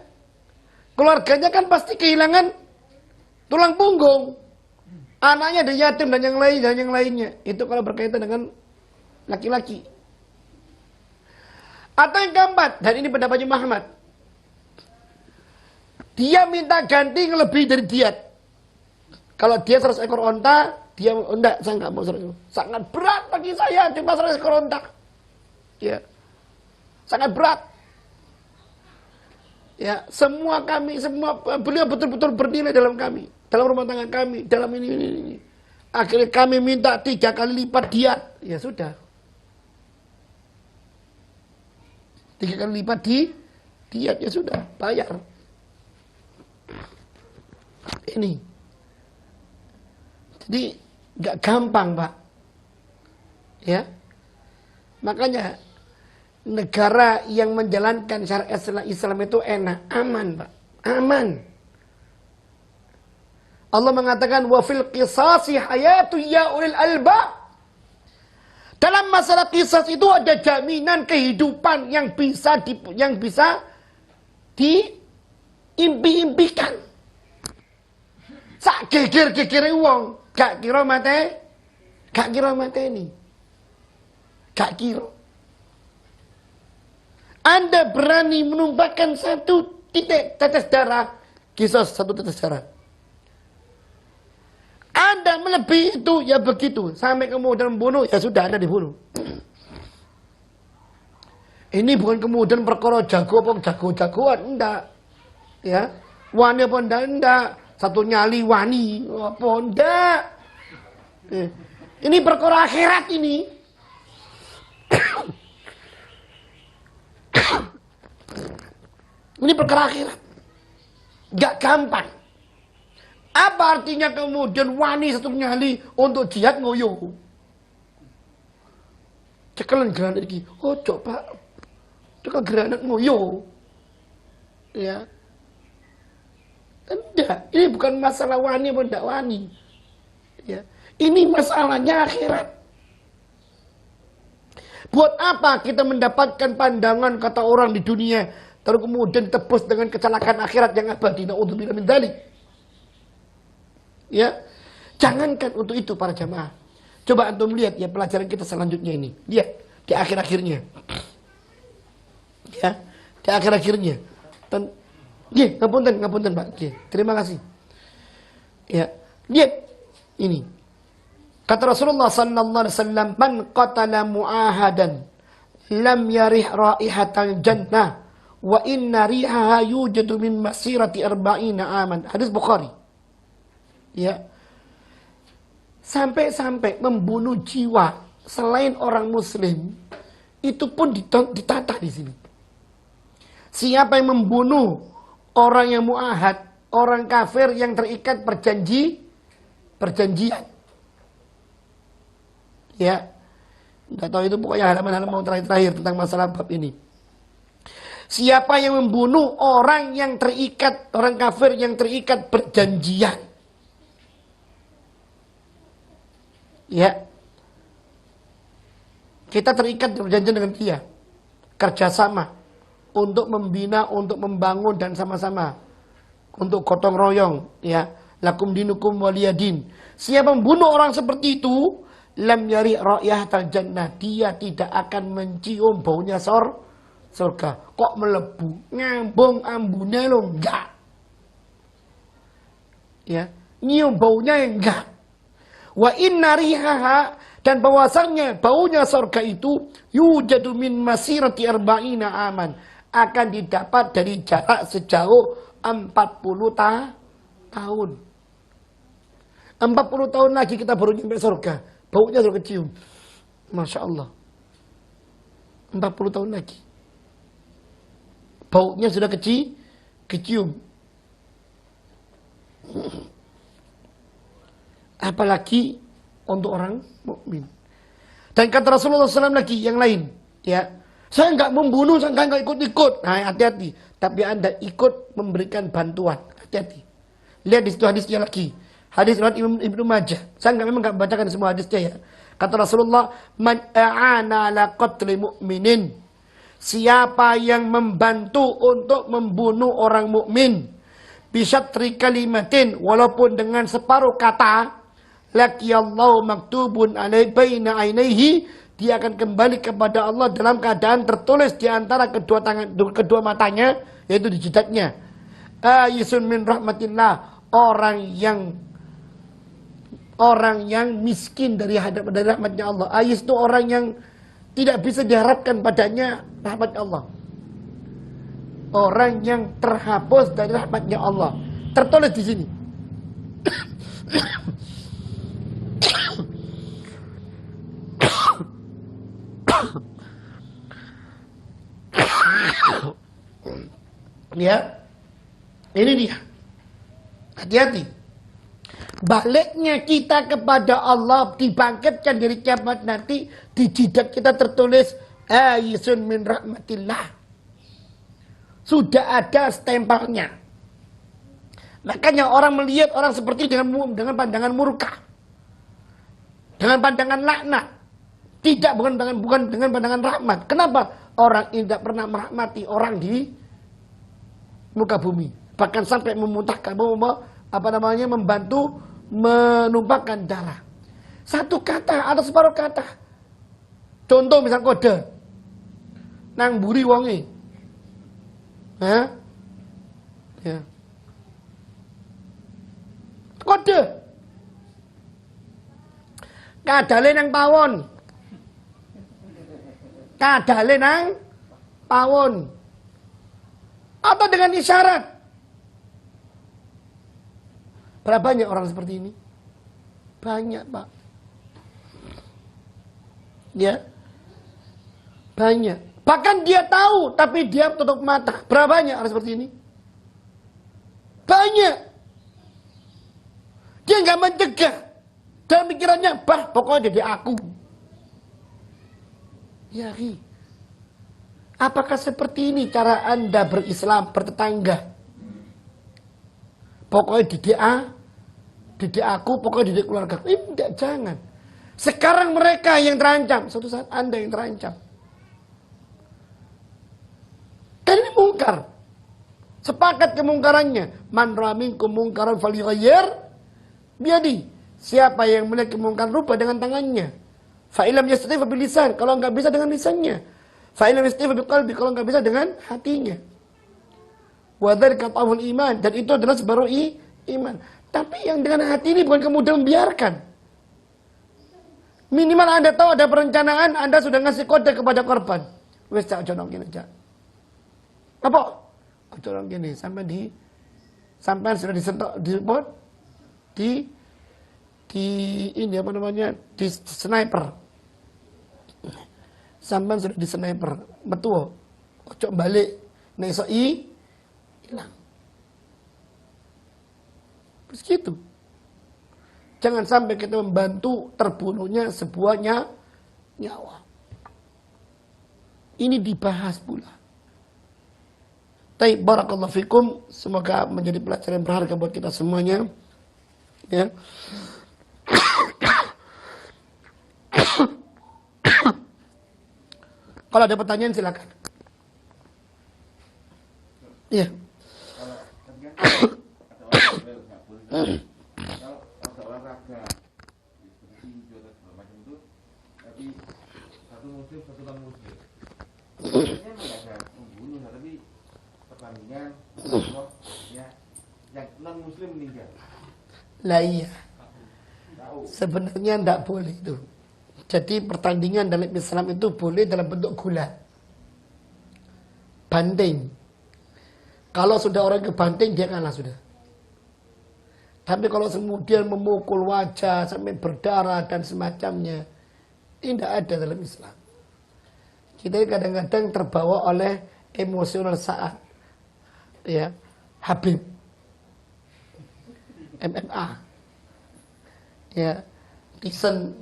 keluarganya kan pasti kehilangan tulang punggung. Anaknya ada yatim dan yang lainnya. Itu kalau berkaitan dengan laki-laki. Atau yang keempat, dan ini pendapatnya Muhammad. Dia minta ganti yang lebih dari diat. Kalau dia 100 ekor onta, dia enggak, saya enggak mau 100 ekor. Sangat berat bagi saya, cuma 100 ekor onta. Ya. Sangat berat. Ya, semua beliau betul-betul bernilai dalam kami, dalam rumah tangga kami, dalam ini. Akhirnya kami minta 3 kali lipat diat. Ya sudah. 3 kali lipat diat, ya sudah, bayar. Ini. Jadi nggak gampang, Pak. Ya. Makanya negara yang menjalankan syariat Islam itu enak, aman, Pak. Aman. Allah mengatakan wa fil qisasi hayatu ya ulil albab. Dalam masalah qisas itu ada jaminan kehidupan yang bisa diimpi-impikan. Sak geger-gegere wong, gak kira mate ini. Gak kira. Anda berani menumpahkan 1 titik tetes darah, kisah 1 tetes darah. Anda melebihi itu, ya begitu. Sampai kemudian membunuh, ya sudah Anda dibunuh. Ini bukan kemudian perkara jago-jagoan, enggak. Ya, wani apa enggak. 1 nyali wani, apa enggak. Ini perkara akhirat ini. Ini perkara akhirat. Gak gampang. Apa artinya kemudian wani 1 nyali untuk jihad ngoyo? Cekelan granat iki. Oh, coba. Cekel granat ngoyo. Ya. Tidak. Ini bukan masalah wani atau tidak wani. Ya. Ini masalahnya akhirat. Buat apa kita mendapatkan pandangan kata orang di dunia, terus kemudian tebus dengan kecelakaan akhirat yang abadi? Na'udzubillah min dzalik. Ya, jangankan untuk itu para jamaah. Coba antum lihat ya pelajaran kita selanjutnya ini. Lihat di akhir-akhirnya. Ya, di akhir-akhirnya. Ngapunten Pak. Terima kasih. Ya, lihat ini. Kata Rasulullah sallallahu alaihi wasallam, "Man qatala mu'ahadan lam yarih raihatal jannah wa inna rihaha yujadu min masirati 40 aman." Hadis Bukhari. Ya. Sampai membunuh jiwa selain orang muslim itu pun ditata di sini. Siapa yang membunuh orang yang mu'ahad, orang kafir yang terikat perjanjian. Ya, nggak tahu itu pokoknya halaman-halaman terakhir tentang masalah bab ini. Siapa yang membunuh orang yang terikat, orang kafir yang terikat perjanjian. Ya, kita terikat perjanjian dengan dia, kerjasama untuk membina, untuk membangun dan sama-sama untuk gotong royong. Ya, lakum dinukum waliyadin. Siapa membunuh orang seperti itu, lam yari ra'yatal jannah, dia tidak akan mencium baunya surga. Kok melebu, ngambung ambune lo enggak. Ya, nyium baunya enggak. Wa inna rihaha, dan bahwasannya baunya surga itu yujadu min masirati 40 aman, akan didapat dari jarak sejauh 40 tahun. 40 tahun lagi kita baru nyampe surga. Baunya sudah kecium. Masya Allah. 40 tahun lagi. Baunya sudah kecium. Apalagi untuk orang mukmin. Dan kata Rasulullah SAW lagi yang lain, ya, saya enggak membunuh, saya enggak ikut-ikut. Nah, hati-hati. Tapi Anda ikut memberikan bantuan. Hati-hati. Lihat di situ hadisnya lagi. Hadis riwayat Ibnu Majah. Saya memang enggak bacakan semua hadisnya ya. Kata Rasulullah, "Man a'ana ala qatli mu'minin." Siapa yang membantu untuk membunuh orang mukmin, bisyatri kalimatin, walaupun dengan separuh kata, laqiyallahu maktubun alai baina ainaihi, dia akan kembali kepada Allah dalam keadaan tertulis di antara kedua matanya, yaitu di jidatnya. Ayisun min rahmatillah, orang yang miskin dari rahmatnya Allah. Ayis itu orang yang tidak bisa diharapkan padanya rahmatnya Allah. Orang yang terhapus dari rahmatnya Allah. Tertulis di sini. Ya, ini dia. Hati-hati. Baliknya kita kepada Allah, dibangkitkan dari kiamat nanti, di jidat kita tertulis ayisun min rahmatillah. Sudah ada stempelnya. Makanya orang melihat orang seperti dengan pandangan murka, dengan pandangan laknat, bukan dengan pandangan rahmat. Kenapa? Orang ini tidak pernah merahmati orang di muka bumi, bahkan sampai memuntahkan, membantu menumpahkan darah. Satu kata atau separuh kata. Contoh misal kode, nang buri wonge, ya, kode, kadale nang pawon, atau dengan isyarat. Berapa banyak orang seperti ini? Banyak, Pak. Ya. Banyak. Bahkan dia tahu, tapi dia tutup mata. Berapa banyak orang seperti ini? Banyak. Dia nggak mencegah. Dalam pikirannya, pokoknya jadi aku. Ya, apakah seperti ini cara Anda berislam, bertetangga? Pokoknya didik aku, pokoknya didik keluarga. Tidak, jangan. Sekarang mereka yang terancam, suatu saat Anda yang terancam. Kan ini mungkar. Sepakat kemungkarannya. Man raminkum mungkaran falyughayyir biyadi. Siapa yang melihat kemungkaran rupa dengan tangannya. Fa illam yastati' fa bilisan, kalau enggak bisa dengan lisannya. Fa illam yastati' fa biqalbi, kalau enggak bisa dengan hatinya. Wa dzalika dhaful iman, dan itu adalah separuh iman. Tapi yang dengan hati ini bukan kemudian membiarkan. Minimal Anda tahu ada perencanaan, Anda sudah ngasih kode kepada korban. Wes cak jonong gini cak. Apa? Jonong gini sampai sudah disentok di ini apa namanya? Di sniper. Sampai sudah di sniper. Betul. Ojo balik nek iso hilang. Terus gitu. Jangan sampai kita membantu terbunuhnya sebuah nyawa. Ini dibahas pula. Taib, barakallahu fikum. Semoga menjadi pelajaran berharga buat kita semuanya. Ya. Kalau ada pertanyaan silakan. Iya.
Kalau ada olahraga seperti tinju atau segala macam itu, tapi satu muslim satu non muslim, sebenarnya nggak ada membunuh, tapi pertandingan ya yang non muslim meninggal.
Lah iya. Sebenarnya tidak boleh itu. Jadi pertandingan dalam Islam itu boleh dalam bentuk gulat. banting. Kalau sudah orang kebanting, dia kalah sudah. Tapi kalau kemudian memukul wajah sampai berdarah dan semacamnya, ini tidak ada dalam Islam. Kita kadang-kadang terbawa oleh emosional saat, ya, Habib, MMA, ya, Tyson,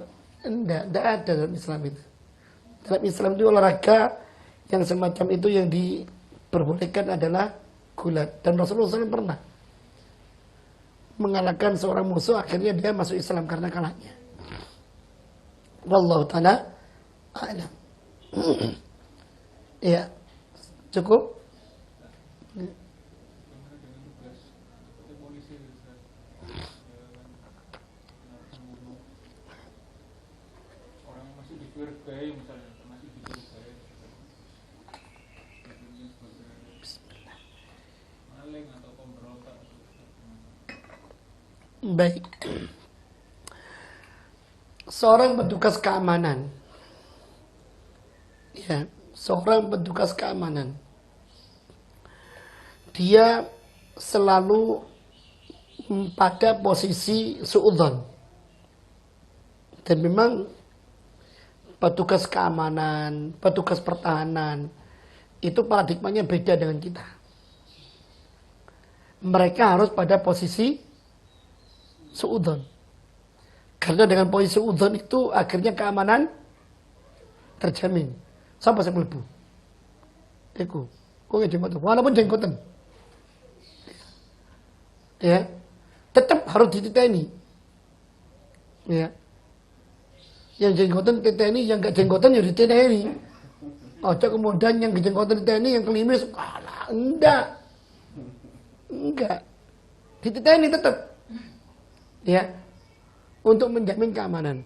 tidak ada dalam Islam itu. Dalam Islam itu olahraga yang semacam itu yang diperbolehkan adalah gulat. Dan Rasulullah SAW pernah mengalahkan seorang musuh, akhirnya dia masuk Islam karena kalahnya. Wallahu ta'ala a'lam. Ya, cukup. Baik. Seorang petugas keamanan, ya, seorang petugas keamanan, dia selalu pada posisi suudzon. Dan memang petugas keamanan, petugas pertahanan itu paradigmanya beda dengan kita. Mereka harus pada posisi suudzon. Karena dengan posisi suudzon itu akhirnya keamanan terjamin. Sampai saya melebu. Iku, kok jenggotan, walaupun jenggotan. Ya. Tetap harus dititeni. Ya. Yang jenggotan dititeni, yang enggak jenggotan ya dititeni. Ojo kemudian yang jenggotan dititeni, yang kelimis, alah, enggak. Enggak. Dititeni tetap. Ya. Untuk menjamin keamanan.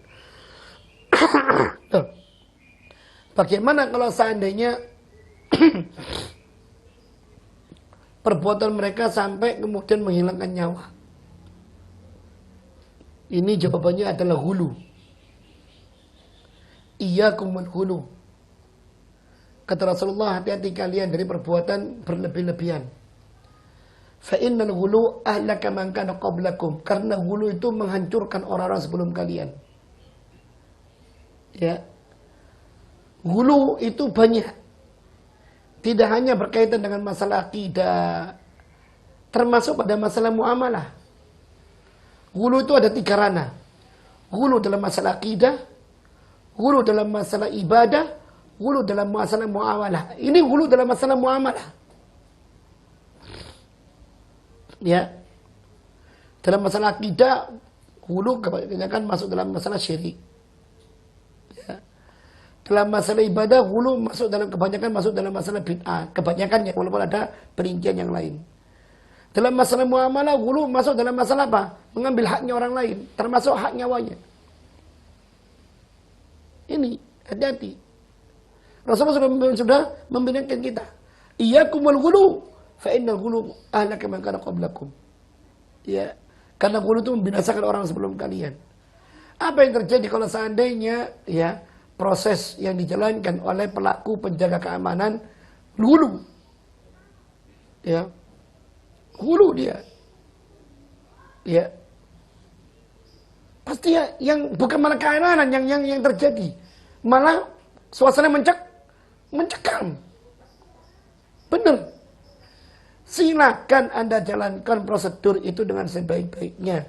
Bagaimana kalau seandainya perbuatan mereka sampai kemudian menghilangkan nyawa? Ini jawabannya adalah hulu. Iyyakumul hulu. Kata Rasulullah, hati-hati kalian dari perbuatan berlebih-lebihan. Fa innal hulu ahlaka man kana qablakum. Karena hulu itu menghancurkan orang-orang sebelum kalian. Ya. Hulu itu banyak. Tidak hanya berkaitan dengan masalah akidah, termasuk pada masalah muamalah. Hulu itu ada 3 ranah. Hulu dalam masalah akidah, hulu dalam masalah ibadah, hulu dalam masalah muamalah. Ini hulu dalam masalah muamalah. Ya. Dalam masalah akidah, hulu kebanyakan masuk dalam masalah syirik. Dalam masalah ibadah, hulu kebanyakan masuk dalam masalah bid'ah. Kebanyakan ya, walaupun ada perincian yang lain. Dalam masalah muamalah, hulu masuk dalam masalah apa? Mengambil haknya orang lain, termasuk hak nyawanya. Ini, hati-hati. Rasulullah sudah memberikan kita. Iyyakumul hulu, fa innal hulu ahlaka man kana qablakum. Ya, karena hulu itu membinasakan orang sebelum kalian. Apa yang terjadi kalau seandainya, ya, proses yang dijalankan oleh pelaku penjaga keamanan hulu, ya, hulu dia, ya, pasti ya, yang bukan malah keamanan yang terjadi, malah suasana mencekam, benar. Silakan Anda jalankan prosedur itu dengan sebaik-baiknya,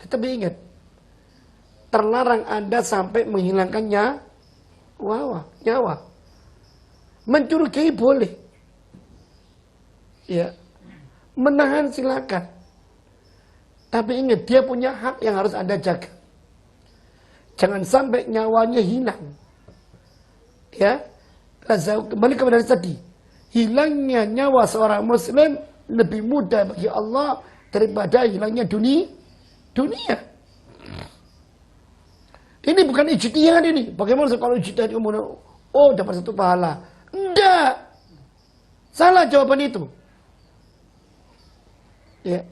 tetapi ingat, terlarang Anda sampai menghilangkannya. Nyawa. Mencurigai boleh. Ya. Menahan silakan. Tapi ingat, dia punya hak yang harus Anda jaga. Jangan sampai nyawanya hilang. Ya. Kembali kepada tadi. Hilangnya nyawa seorang muslim lebih mudah bagi Allah daripada hilangnya dunia. Ini bukan ijtihad ini. Bagaimana kalau ijtihad kemudian dapat 1 pahala? Enggak. Salah jawaban itu. Ya.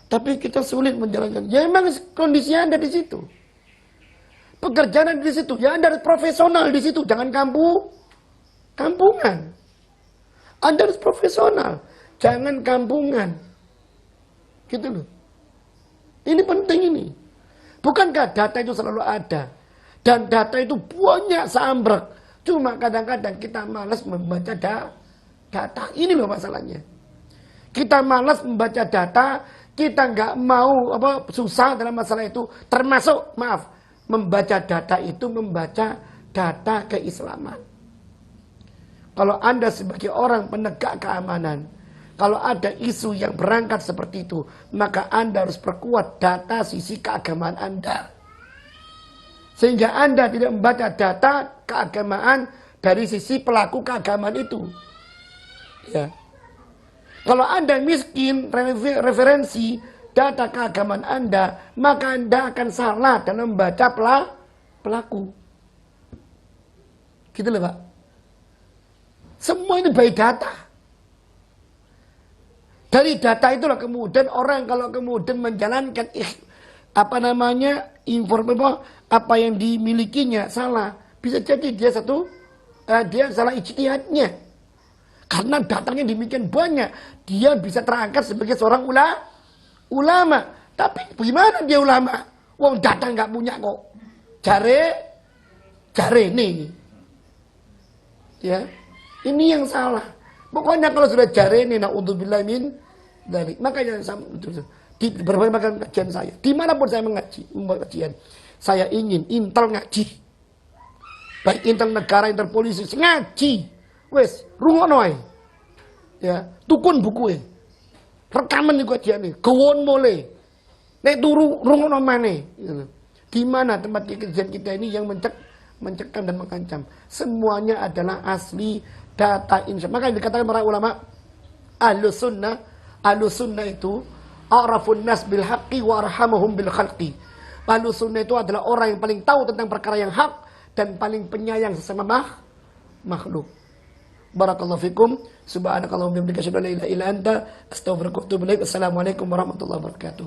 Tapi kita sulit menjalankan. Ya memang kondisinya Anda di situ. Pekerjaan di situ. Ya Anda harus profesional di situ. Jangan kampungan. Anda harus profesional, jangan kampungan. Gitu loh. Ini penting ini. Bukankah data itu selalu ada? Dan data itu banyak seambrek. Cuma kadang-kadang kita malas membaca data. Ini loh masalahnya. Kita malas membaca data, kita nggak mau susah dalam masalah itu. Termasuk, membaca data itu membaca data keislaman. Kalau Anda sebagai orang penegak keamanan, kalau ada isu yang berangkat seperti itu, maka Anda harus perkuat data sisi keagamaan Anda. Sehingga Anda tidak membaca data keagamaan dari sisi pelaku keagamaan itu. Ya. Kalau Anda miskin referensi data keagamaan Anda, maka Anda akan salah dalam membaca pelaku. Gitu loh Pak. Semua ini by data. Dari data itulah kemudian orang kalau kemudian menjalankan apa yang dimilikinya salah, bisa jadi dia dia salah ijtihadnya. Karena datanya demikian banyak, dia bisa terangkat sebagai seorang ulama. Tapi gimana dia ulama? Wong data nggak punya kok. Jare nih. Ya. Ini yang salah. Pokoknya kalau sudah jare nih, naudzubillah min dzalik. Makanya di berbagai kajian saya, dimanapun saya membuat kajian, saya ingin intel ngaji. Baik intel negara, intel polisi, ngaji. Wes, rungono ae. Ya, tukun buku rekaman iku kajiane, gawon mole. Nek turu rungono maneh. Di mana tempat kajian kita ini yang mencekam dan mengancam. Semuanya adalah asli data insya. Maka dikatakan para ulama ahlus sunnah itu a'rafun nas bil haqqi wa arhamuhum bil khalqi. Ahlus sunnah itu adalah orang yang paling tahu tentang perkara yang hak dan paling penyayang sesama makhluk. Barakallahu fikum. Subhanakallahumma wa bihamdika asyhadu an la ilaha illa anta astaghfiruka wa atubu ilaik. Assalamualaikum warahmatullahi wabarakatuh.